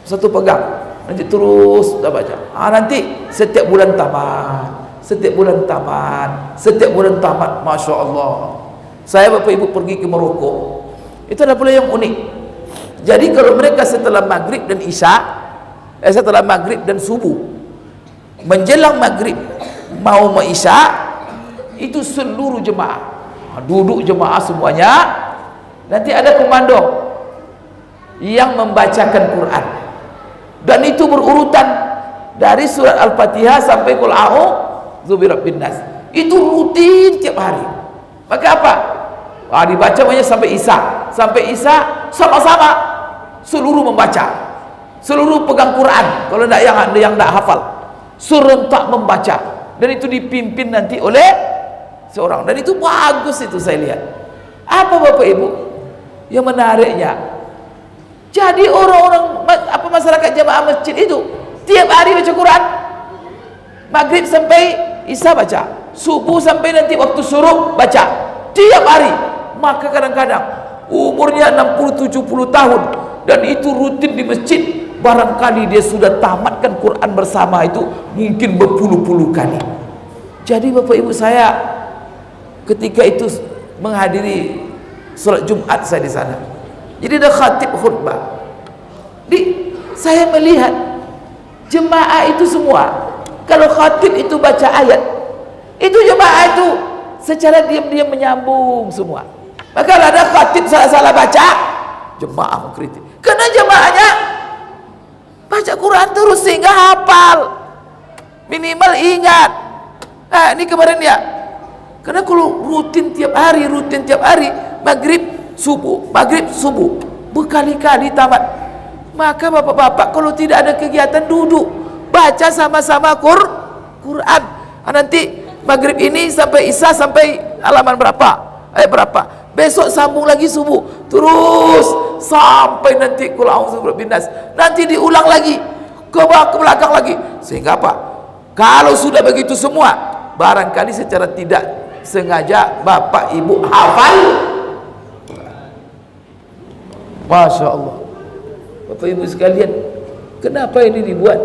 Satu pegang, nanti terus kita baca. Nanti setiap bulan tamat, setiap bulan tamat, Masya Allah. Saya Bapak Ibu pergi ke Maroko, itu adalah pula yang unik. Jadi kalau mereka setelah maghrib dan isya, setelah maghrib dan subuh, menjelang maghrib mau isya, itu seluruh jemaah duduk, jemaah semuanya, nanti ada komando yang membacakan Quran, dan itu berurutan dari surat Al-Fatihah sampai Qul a'udzu birabbin nas. Itu rutin tiap hari. Maka apa? Dibaca banyak sampai isya. Sampai isya sama-sama seluruh membaca, seluruh pegang Quran. Kalau yang tidak hafal, serentak membaca, dan itu dipimpin nanti oleh seorang. Dan itu bagus, itu saya lihat. Apa Bapak Ibu yang menariknya? Jadi orang-orang masyarakat jamaah masjid itu tiap hari baca Quran, maghrib sampai isya baca, subuh sampai nanti waktu suruh baca, tiap hari. Maka kadang-kadang umurnya 60-70 tahun, dan itu rutin di masjid barangkali dia sudah tamatkan Quran bersama itu mungkin berpuluh-puluh kali. Jadi Bapak Ibu, saya ketika itu menghadiri solat Jumat saya di sana. Jadi ada khatib khutbah. Saya melihat jemaah itu semua, kalau khatib itu baca ayat, itu jemaah itu secara diam-diam menyambung semua. Maka kalau ada khatib salah-salah baca, jemaah mengkritik. Karena jemaahnya baca Quran terus sehingga hafal, minimal ingat. Nah, ini kemarin ya. Karena kalau rutin tiap hari, maghrib subuh, berkali-kali tamat. Maka bapak-bapak kalau tidak ada kegiatan duduk baca sama-sama Quran. Nanti maghrib ini sampai isya sampai halaman berapa? Berapa? Besok sambung lagi subuh, terus sampai nanti qul a'udzu birabbin nas. Nanti diulang lagi ke belakang lagi. Sehingga apa? Kalau sudah begitu semua, barangkali secara tidak sengaja bapak ibu hafal. Masya Allah. Bapak ibu sekalian, kenapa ini dibuat?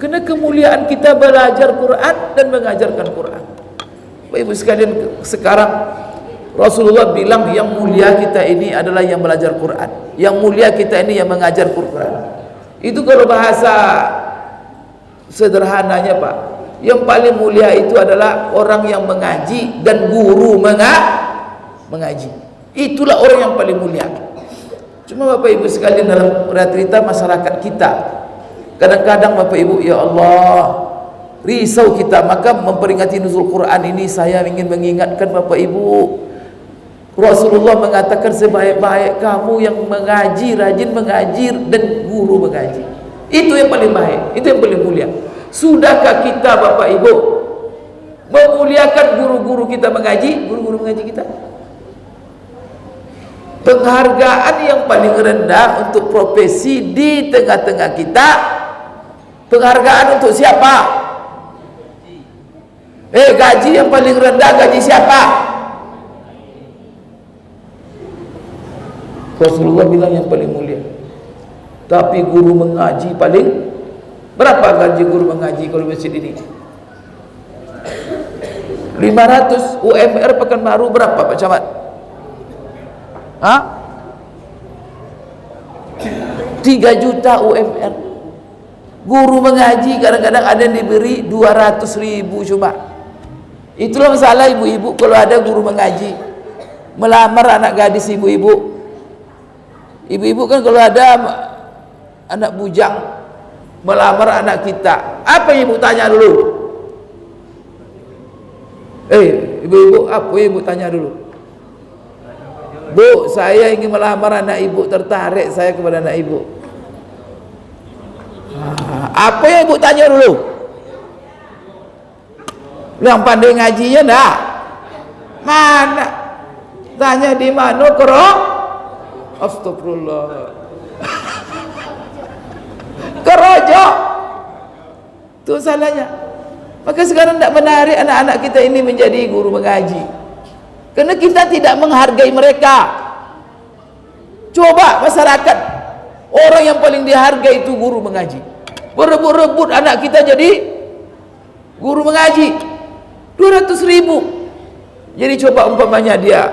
Karena kemuliaan kita belajar Quran dan mengajarkan Quran. Bapak ibu sekalian, sekarang Rasulullah bilang yang mulia kita ini adalah yang belajar Quran, yang mulia kita ini yang mengajar Quran. Itu kalau bahasa sederhananya Pak, yang paling mulia itu adalah orang yang mengaji dan guru mengaji. Itulah orang yang paling mulia. Cuma Bapak Ibu sekalian, dalam realita masyarakat kita, kadang-kadang Bapak Ibu, ya Allah, risau kita. Maka memperingati nuzul Quran ini saya ingin mengingatkan Bapak Ibu, Rasulullah mengatakan sebaik-baik kamu yang mengaji, rajin mengaji dan guru mengaji. Itu yang paling baik, itu yang paling mulia. Sudahkah kita Bapak Ibu memuliakan guru-guru kita mengaji, guru-guru mengaji kita? Penghargaan yang paling rendah untuk profesi di tengah-tengah kita, penghargaan untuk siapa? Gaji yang paling rendah, gaji siapa? Rasulullah bilang yang paling mulia. Tapi guru mengaji paling, berapa gaji guru mengaji kalau masjid ini? 500 UMR Pekanbaru berapa Pak Camat? 3 juta UMR. Guru mengaji kadang-kadang ada yang diberi 200.000 cuma. Itulah masalah ibu-ibu kalau ada guru mengaji melamar anak gadis ibu-ibu. Ibu-ibu kan kalau ada anak bujang melamar anak kita, apa ibu tanya dulu? Ibu-ibu, apa ibu tanya dulu? Bu, saya ingin melamar anak ibu, tertarik saya kepada anak ibu. Apa yang ibu tanya dulu? Yang pandai ngajinya enggak? Mana? Tanya di mana Astagfirullah. Kerojo. Itu salahnya. Maka sekarang tidak menarik anak-anak kita ini menjadi guru mengaji. Karena kita tidak menghargai mereka. Coba masyarakat, orang yang paling dihargai itu guru mengaji. Berebut-rebut anak kita jadi guru mengaji 200.000. Jadi coba umpamanya dia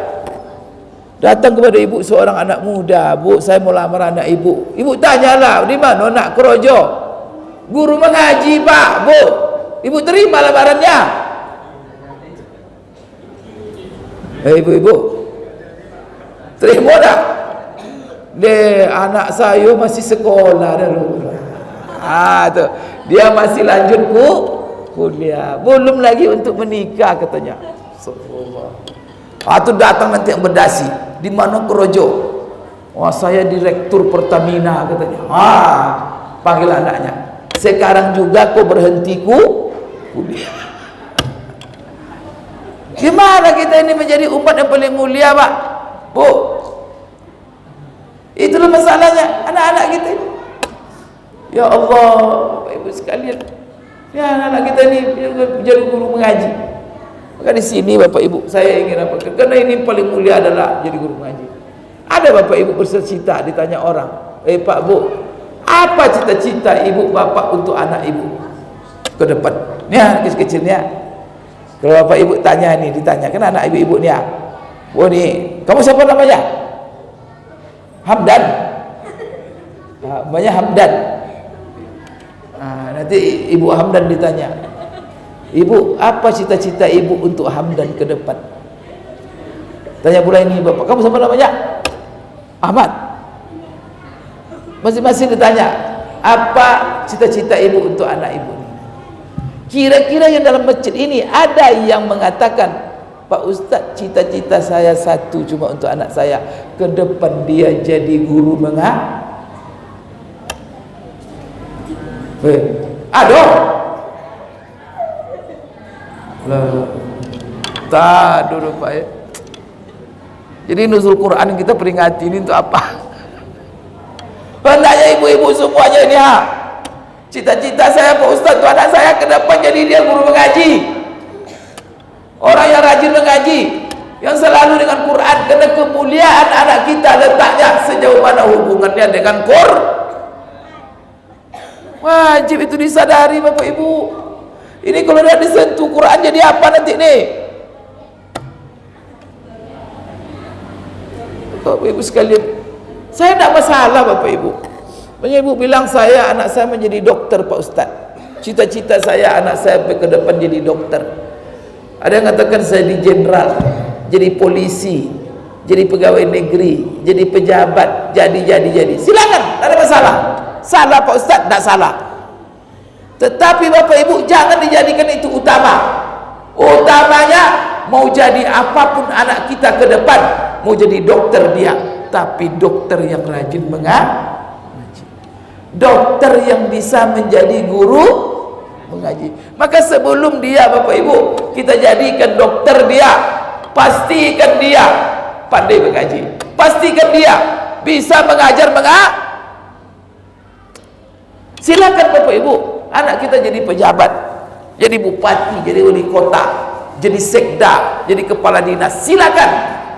datang kepada ibu seorang anak muda, Bu, saya mau lamar anak ibu. Ibu tanyalah, di mana nak kerojo? Guru mengaji Pak, Bu. Ibu terima lamarannya. Ibu-ibu terima tak? Anak saya masih sekolah dulu. Tuh. Dia masih lanjut kuliah, belum lagi untuk menikah katanya. Itu datang nanti yang berdasi, di mana kerojo? Wah, saya direktur Pertamina katanya. Panggil anaknya. Sekarang juga kau berhenti kuliah. Gimana kita ini menjadi umat yang paling mulia Pak? Bu, itulah masalahnya anak-anak kita ini. Ya Allah, Bapak Ibu sekalian, ya anak-anak kita ini jadi guru mengaji. Maka di sini Bapak Ibu saya ingin apa? Karena ini paling mulia adalah jadi guru mengaji. Ada Bapak Ibu bercita ditanya orang, Pak Bu, Apa cita-cita ibu bapak untuk anak ibu ke depan? Ni anak kecil-kecil ni. Kalau bapak ibu tanya ni, ditanya kan anak ibu-ibu ni. Oh ni, kamu siapa namanya? Hamdan. Namanya Hamdan. Nanti ibu Hamdan ditanya, ibu, apa cita-cita ibu untuk Hamdan ke depan? Tanya pula ini bapak, kamu siapa namanya? Ahmad. Masing-masing ditanya, apa cita-cita ibu untuk anak ibu? Kira-kira yang dalam masjid ini ada yang mengatakan, Pak Ustaz, cita-cita saya satu cuma untuk anak saya, ke depan dia jadi guru mengaji. Aduh, tak dulu Pak ya. Jadi nuzul Quran kita peringati ini untuk apa? Hendaknya ibu-ibu semuanya ini cita-cita saya Pak Ustaz untuk anak saya ke depan jadi dia guru mengaji, orang yang rajin mengaji, yang selalu dengan Quran, karena kemuliaan anak kita letaknya sejauh mana hubungannya dengan Quran. Wajib itu disadari Bapak Ibu. Ini kalau tidak disentuh Quran jadi apa nanti nih? Bapak Ibu sekalian, saya tidak masalah Bapak Ibu. Banyak ibu bilang anak saya menjadi dokter Pak Ustaz. Cita-cita saya anak saya ke depan jadi dokter. Ada yang katakan saya di jenderal, jadi polisi, jadi pegawai negeri, jadi pejabat, jadi. Silakan, tidak ada masalah. Salah Pak Ustaz? Tak salah. Tetapi Bapak Ibu jangan dijadikan itu utama. Utamanya mau jadi apapun anak kita ke depan, mau jadi dokter dia, tapi dokter yang rajin mengaji, dokter yang bisa menjadi guru mengaji. Maka sebelum dia Bapak Ibu kita jadikan dokter dia, pastikan dia pandai mengaji, pastikan dia bisa mengajar mengaji. Silakan Bapak Ibu, anak kita jadi pejabat, jadi bupati, jadi wali kota, jadi sekda, jadi kepala dinas, silakan,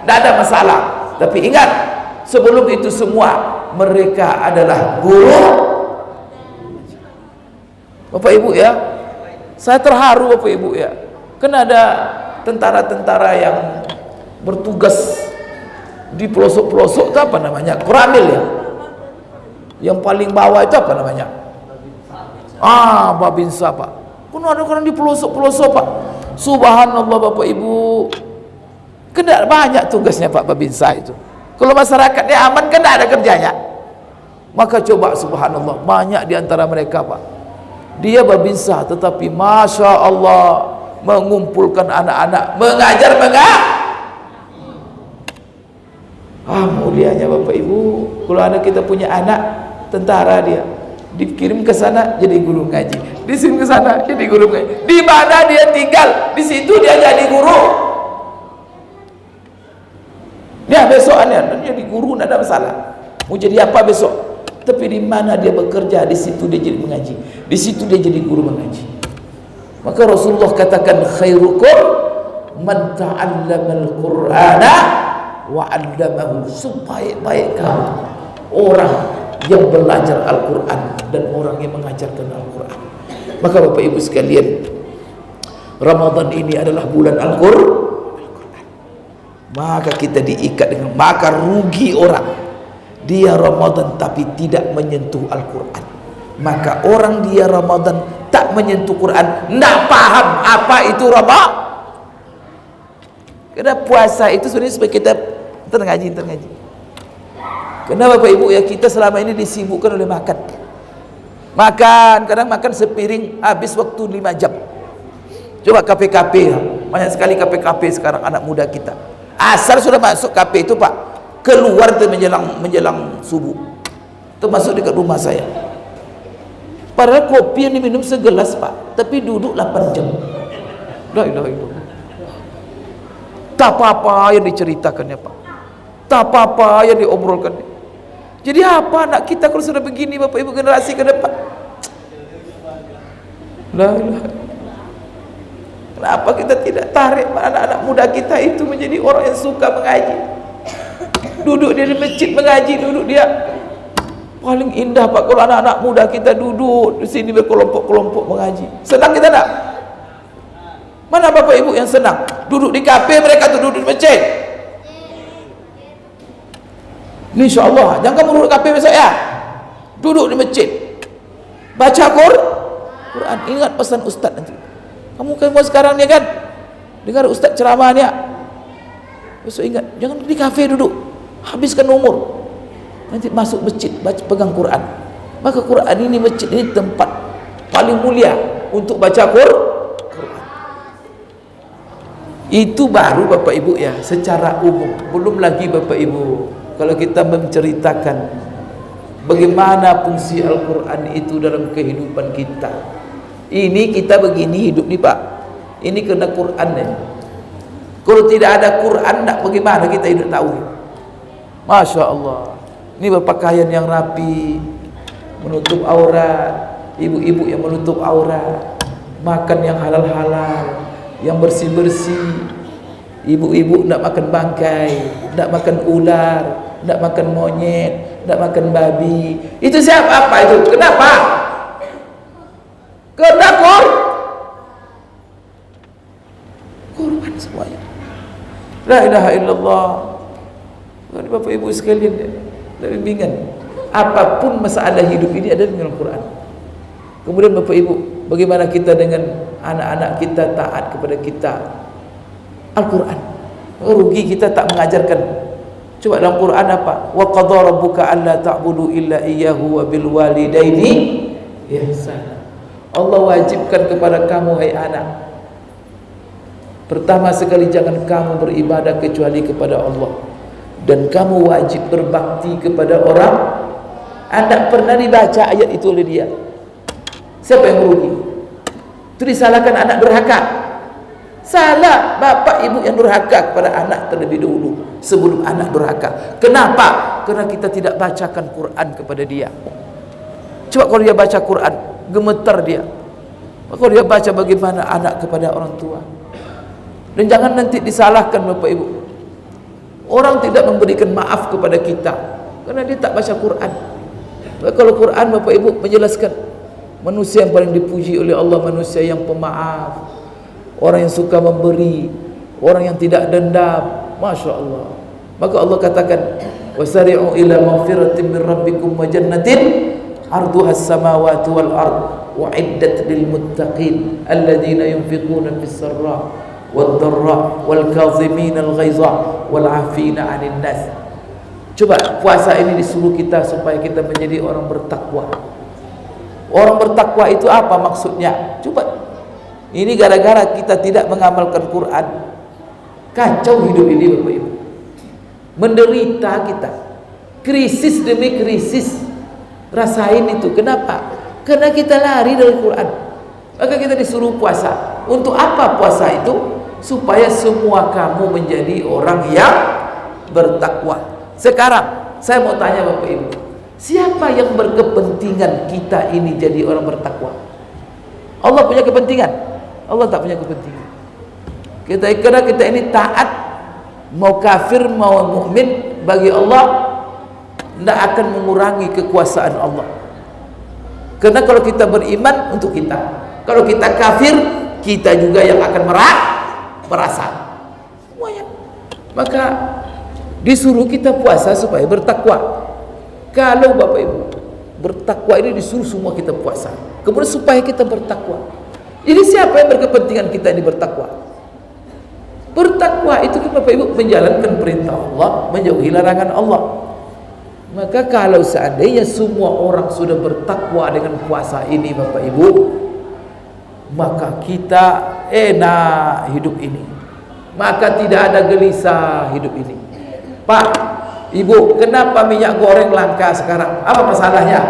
tidak ada masalah. Tapi ingat, sebelum itu semua mereka adalah guru. Bapak Ibu ya, saya terharu Bapak Ibu ya, kan ada tentara-tentara yang bertugas di pelosok-pelosok itu apa namanya? Koramil ya. Yang paling bawah itu apa namanya? Babinsa Pak. Kan ada orang di pelosok-pelosok Pak. Subhanallah Bapak Ibu. Kena banyak tugasnya Pak Babinsa itu. Kalau masyarakatnya aman kan tidak ada kerjanya. Maka coba subhanallah, banyak di antara mereka Pak, dia Babinsa tetapi Masya Allah mengumpulkan anak-anak, mengajar mulianya Bapak Ibu. Kalau ada kita punya anak tentara, dia dikirim ke sana jadi guru ngaji, di sini ke sana jadi guru ngaji, di mana dia tinggal di situ dia jadi guru. Ya besokannya jadi guru tidak ada masalah. Mau jadi apa besok? Tapi di mana dia bekerja, di situ dia jadi mengaji, di situ dia jadi guru mengaji. Maka Rasulullah katakan khairukum man ta'allamal Qur'ana wa 'allamahu. Sebaik-baik kamu orang yang belajar Al-Quran dan orang yang mengajarkan Al-Quran. Maka Bapak Ibu sekalian, Ramadan ini adalah bulan Al-Quran. Maka kita diikat dengan, maka rugi orang dia Ramadan tapi tidak menyentuh Al-Quran. Maka orang dia Ramadan tak menyentuh Quran, tidak paham apa itu Ramadan. Karena puasa itu sebenarnya supaya kita ngaji. Karena Bapak Ibu ya, kita selama ini disibukkan oleh makan. Kadang makan sepiring habis waktu 5 jam. Coba KPKP, banyak sekali KPKP sekarang anak muda kita. Asal sudah masuk KP itu Pak, keluar itu menjelang subuh. Itu masuk dekat rumah saya. Padahal kopi yang diminum segelas Pak, tapi duduk 8 jam. La ilaha illallah. Tak apa-apa yang diceritakannya Pak, tak apa-apa yang diobrolkan. Jadi apa anak kita kalau sudah begini Bapak Ibu, generasi ke depan? La ilaha. Kenapa kita tidak tarik anak-anak muda kita itu menjadi orang yang suka mengaji? Duduk dia di masjid mengaji, duduk dia Paling indah Pak kalau anak-anak muda kita duduk di sini berkelompok-kelompok mengaji. Senang kita tak? Mana Bapak Ibu yang senang? Duduk di kafe, mereka tuh duduk di masjid. Ini insya-Allah, jangan kamu duduk di kafe besok ya. Duduk di masjid. Baca Quran. Ingat pesan ustaz nanti. Kamu sekarang ni kan dengar ustaz ceramah ni. Besok ingat, jangan di kafe duduk. Habiskan umur. Nanti masuk masjid, baca, pegang Quran. Maka Quran ini, masjid ini tempat paling mulia untuk baca Quran. Itu baru Bapak Ibu ya, secara umum. Belum lagi Bapak Ibu, kalau kita menceritakan bagaimana fungsi Al-Quran itu dalam kehidupan kita. Ini kita begini hidup nih Pak, ini kena Quran nih. Kalau tidak ada Quran, tak bagaimana kita hidup tahu. Masya Allah. Ini berpakaian yang rapi, menutup aurat, ibu-ibu yang menutup aurat, makan yang halal-halal, yang bersih-bersih. Ibu-ibu tidak makan bangkai, tidak makan ular, tidak makan monyet, tidak makan babi. Itu siapa? Apa itu? Kenapa? Kenapa? Quran semuanya. La ilaha illallah. Bapak Ibu sekalian, bimbingan apapun masalah hidup ini ada dalam Quran. Kemudian Bapak Ibu, bagaimana kita dengan anak-anak kita taat kepada kita Al-Quran? Rugi kita tak mengajarkan. Coba dalam Quran apa? Wa qadha rabbuka alla ta'budu illa iyyahu wa bil walidaini ihsana. Allah wajibkan kepada kamu hai anak, pertama sekali jangan kamu beribadah kecuali kepada Allah, dan kamu wajib berbakti kepada orang. Anda pernah dibaca ayat itu oleh dia? Siapa yang merugi? Itu disalahkan anak durhaka. Salah bapak ibu yang durhaka kepada anak terlebih dahulu sebelum anak durhaka. Kenapa? Karena kita tidak bacakan Quran kepada dia. Coba kalau dia baca Quran, gemetar dia. Kalau dia baca bagaimana anak kepada orang tua. Dan jangan nanti disalahkan Bapak Ibu. Orang tidak memberikan maaf kepada kita karena dia tak baca Quran. Kalau Quran Bapak Ibu menjelaskan, manusia yang paling dipuji oleh Allah manusia yang pemaaf, orang yang suka memberi, orang yang tidak dendam. Masya Allah. Maka Allah katakan, wasari'u ila maghfiratin min rabbikum wa jannatin arduha as-samawati wal ard wa'iddat lil muttaqin alladzina yunfiquna fis sarra wad dharra wal kadhimina al ghaiza wal 'afina 'anil nas. Coba puasa ini disuruh kita supaya kita menjadi orang bertakwa. Orang bertakwa itu apa maksudnya? Coba, ini gara-gara kita tidak mengamalkan Quran, kacau hidup ini Bapak Ibu. Menderita kita, krisis demi krisis. Rasain itu. Kenapa? Karena kita lari dari Quran. Maka kita disuruh puasa. Untuk apa puasa itu? Supaya semua kamu menjadi orang yang bertakwa. Sekarang saya mau tanya Bapak Ibu, siapa yang berkepentingan kita ini jadi orang bertakwa? Allah punya kepentingan? Allah tak punya kepentingan. Karena kita ini taat, mau kafir mau mukmin, bagi Allah tidak akan mengurangi kekuasaan Allah. Karena kalau kita beriman untuk kita, kalau kita kafir, kita juga yang akan merasa semuanya. Maka disuruh kita puasa supaya bertakwa. Kalau Bapak Ibu bertakwa ini disuruh semua kita puasa, kemudian supaya kita bertakwa. Jadi siapa yang berkepentingan kita ini bertakwa? Bertakwa itu kan Bapak Ibu menjalankan perintah Allah, menjauhi larangan Allah. Maka kalau seandainya semua orang sudah bertakwa dengan puasa ini Bapak Ibu, maka kita enak hidup ini. Maka tidak ada gelisah hidup ini. Pak, Ibu, kenapa minyak goreng langka sekarang? Apa masalahnya?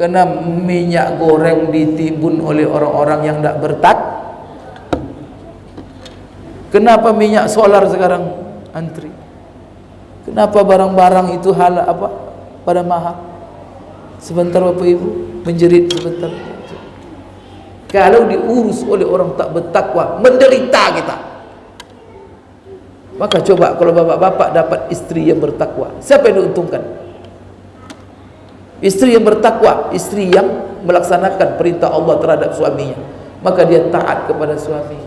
Karena minyak goreng ditimbun oleh orang-orang yang tidak bertakwa. Kenapa minyak solar sekarang antri? Kenapa barang-barang itu pada mahal? Sebentar Bapak Ibu menjerit sebentar. Kalau diurus oleh orang tak bertakwa, menderita kita. Maka coba kalau bapak-bapak dapat istri yang bertakwa, siapa yang diuntungkan? Istri yang bertakwa, istri yang melaksanakan perintah Allah terhadap suaminya, maka dia taat kepada suami,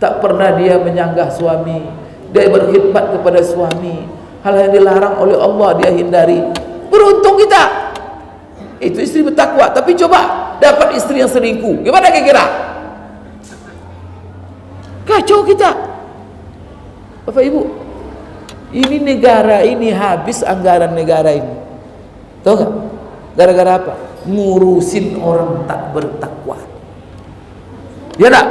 tak pernah dia menyanggah suami, dia berkhidmat kepada suami, hal yang dilarang oleh Allah dia hindari. Beruntung kita. Itu istri bertakwa. Tapi coba dapat istri yang selingkuh, gimana kira-kira? Kacau kita. Bapak Ibu, ini negara ini habis anggaran negara ini. Tahu gak? Gara-gara apa? Ngurusin orang tak bertakwa. Ya tak?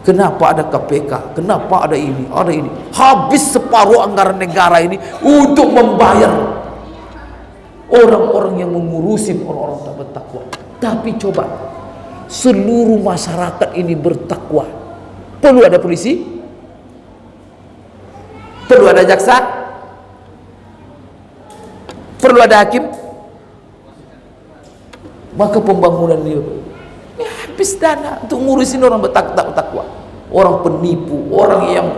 Kenapa ada KPK? Kenapa ada ini? Ada ini. Habis separuh anggaran negara ini untuk membayar orang-orang yang mengurusin orang-orang tak bertakwa. Tapi coba, seluruh masyarakat ini bertakwa. Perlu ada polisi? Perlu ada jaksa? Perlu ada hakim? Maka pembangunan ini habis dana untuk ngurusin orang bertakwa, orang penipu, orang yang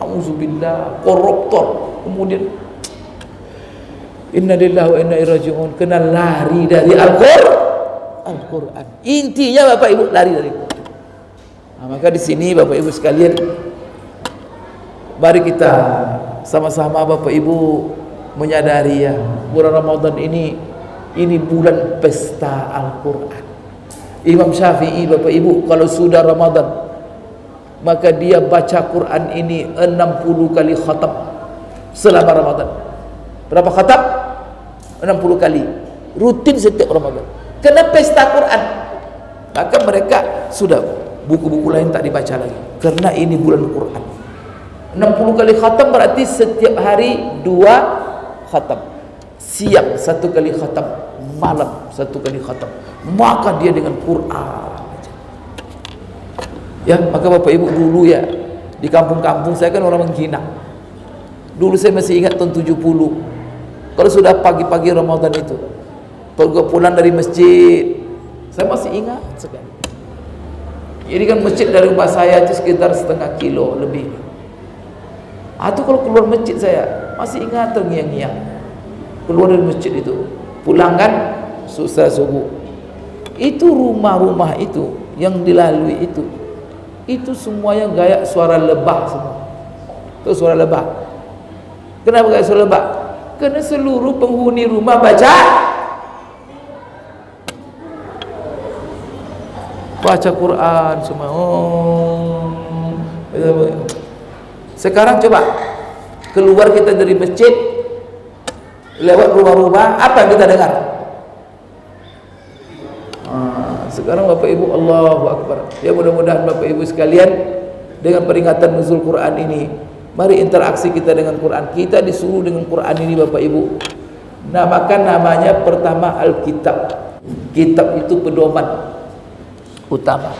auzubillah, koruptor, kemudian inna lillahi wa inna ilaihi raji'un, kena lari dari Al-Quran. Intinya Bapak Ibu lari dari Quran. Nah, maka di sini Bapak Ibu sekalian, mari kita sama-sama Bapak Ibu menyadari ya, bulan Ramadan ini bulan pesta Al-Quran. Imam Syafi'i Bapak Ibu kalau sudah Ramadan maka dia baca Quran ini 60 kali khatam selama Ramadan. Berapa khatam? 60 kali rutin setiap Ramadan. Karena pesta Quran. Maka mereka sudah buku-buku lain tak dibaca lagi karena ini bulan Quran. 60 kali khatam berarti setiap hari 2 khatam. Siang 1 kali khatam, malam 1 kali khatam. Maka dia dengan Quran. Ya, maka Bapak Ibu dulu ya di kampung-kampung saya kan orang menghina. Dulu saya masih ingat tahun 70. Kalau sudah pagi-pagi Ramadan itu, kalau pulang dari masjid, saya masih ingat sekali. Jadi kan masjid dari rumah saya itu sekitar setengah kilo lebih. Itu kalau keluar masjid saya masih ingat terngiang-ngiang. Keluar dari masjid itu, pulang kan susah subuh. Itu rumah-rumah itu yang dilalui itu semuanya gaya suara lebah semua. Itu suara lebah. Kenapa gaya suara lebah? Karena seluruh penghuni rumah baca Quran semua. Sekarang coba keluar kita dari masjid, lewat rumah-rumah, apa yang kita dengar? Sekarang Bapak Ibu, Allahu Akbar. Ya, mudah-mudahan Bapak Ibu sekalian dengan peringatan nuzul Quran ini, mari interaksi kita dengan Quran. Kita disuruh dengan Quran ini Bapak Ibu. Namanya pertama Alkitab. Kitab itu pedoman utama.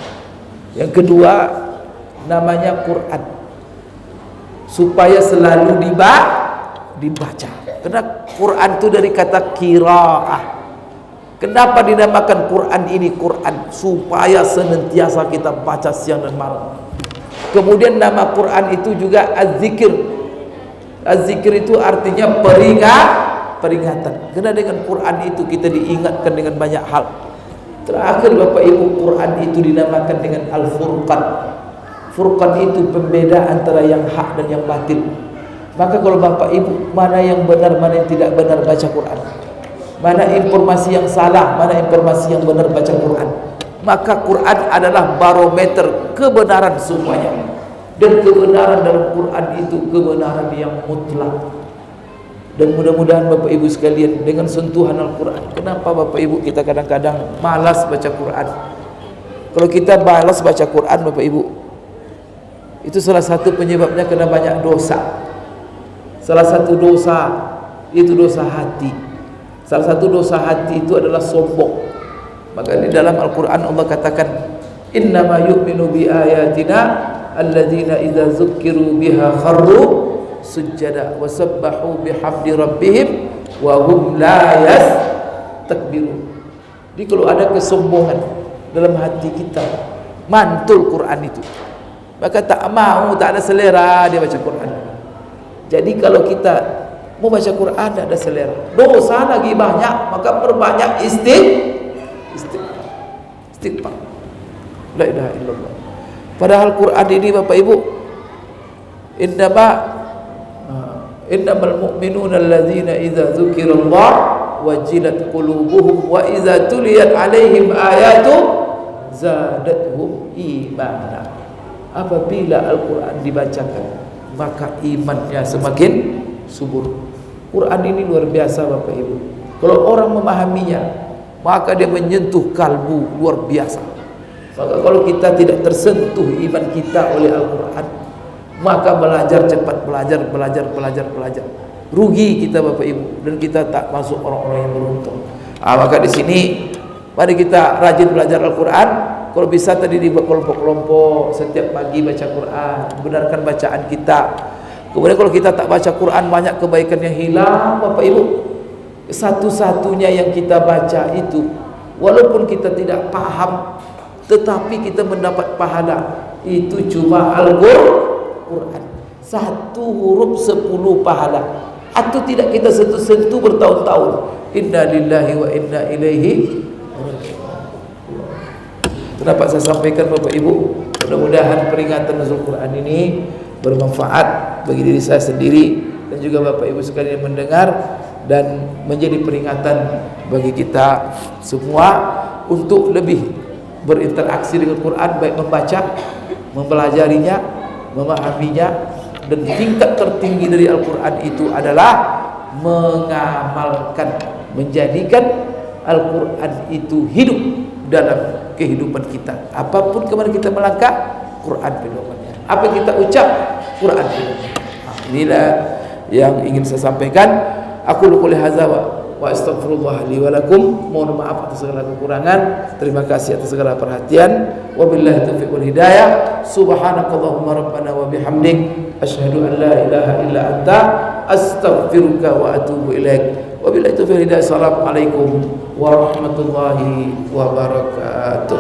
Yang kedua namanya Quran, supaya selalu dibaca. Karena Quran itu dari kata qiraah. Kenapa dinamakan Quran ini Quran? Supaya senantiasa kita baca siang dan malam. Kemudian nama Quran itu juga az-zikir. Az-zikir itu artinya peringatan. Karena dengan Quran itu kita diingatkan dengan banyak hal. Terakhir Bapak Ibu, Quran itu dinamakan dengan Al-Furqan. Furqan itu pembeda antara yang hak dan yang batil. Maka kalau Bapak Ibu, mana yang benar, mana yang tidak benar, baca Quran. Mana informasi yang salah, mana informasi yang benar, baca Quran. Maka Quran adalah barometer kebenaran semuanya. Dan kebenaran dalam Quran itu kebenaran yang mutlak. Dan mudah-mudahan Bapak Ibu sekalian dengan sentuhan Al-Quran. Kenapa Bapak Ibu kita kadang-kadang malas baca Quran? Kalau kita malas baca Quran Bapak Ibu, itu salah satu penyebabnya kena banyak dosa. Salah satu dosa itu dosa hati. Salah satu dosa hati itu adalah sombong. Maka di dalam Al-Quran Allah katakan, innama yu'minu bi ayatina alladzina idza zukkiru biha kharru sujjada wa sabbahu bihamdi rabbihim wa hum la yastakbirun. Jadi kalau ada kesombongan dalam hati kita, mantul Quran itu, maka tak mau, tak ada selera dia baca Quran. Jadi kalau kita Mau baca Quran tidak ada selera, dosa lagi banyak, maka perbanyak istighfar. La ilaha illallah. Padahal Quran ini Bapak Ibu, innamal mu'minuna alladzina idza dzukirallah wajilat qulubuhum wa idza tuliyat alaihim ayatu zadatuhum imana. Apabila Al-Quran dibacakan, maka imannya semakin subur. Quran ini luar biasa Bapak Ibu. Kalau orang memahaminya, maka dia menyentuh kalbu luar biasa. Maka kalau kita tidak tersentuh iman kita oleh Al-Quran, maka belajar cepat, belajar. Rugi kita Bapak Ibu, dan kita tak masuk orang-orang yang beruntung. Maka di sini mari kita rajin belajar Al-Quran. Kalau bisa tadi dibuat kelompok-kelompok, setiap pagi baca Quran, benarkan bacaan kita. Kemudian kalau kita tak baca Quran, banyak kebaikan yang hilang Bapak Ibu. Satu-satunya yang kita baca itu, walaupun kita tidak paham, tetapi kita mendapat pahala, itu cuma Al-Quran. Satu huruf 10 pahala. Atau tidak kita sentuh-sentuh bertahun-tahun. Inna lillahi wa inna ilaihi raji'un. Dapat saya sampaikan Bapak Ibu, mudah-mudahan peringatan Nuzul Quran ini bermanfaat bagi diri saya sendiri dan juga Bapak Ibu sekalian yang mendengar, dan menjadi peringatan bagi kita semua untuk lebih berinteraksi dengan Quran, baik membaca, mempelajarinya, memahaminya, dan tingkat tertinggi dari Al-Quran itu adalah mengamalkan, menjadikan Al-Quran itu hidup dalam kehidupan kita. Apapun kemana kita melangkah, Quran pedomannya. Apa yang kita ucap, Quran pedomannya. Inilah yang ingin saya sampaikan. Aku qouli hadza wa astaghfirullah li wa lakum. Mohon maaf atas segala kekurangan. Terima kasih atas segala perhatian. Wabillahi taufiq wal hidayah. Subhanakallahumma rabbana wa bihamdik, asyhadu an la ilaha illa anta, astaghfiruka wa atubu ilaik. Wabillahi taufiq wal hidayah. Assalamualaikum warahmatullahi wabarakatuh.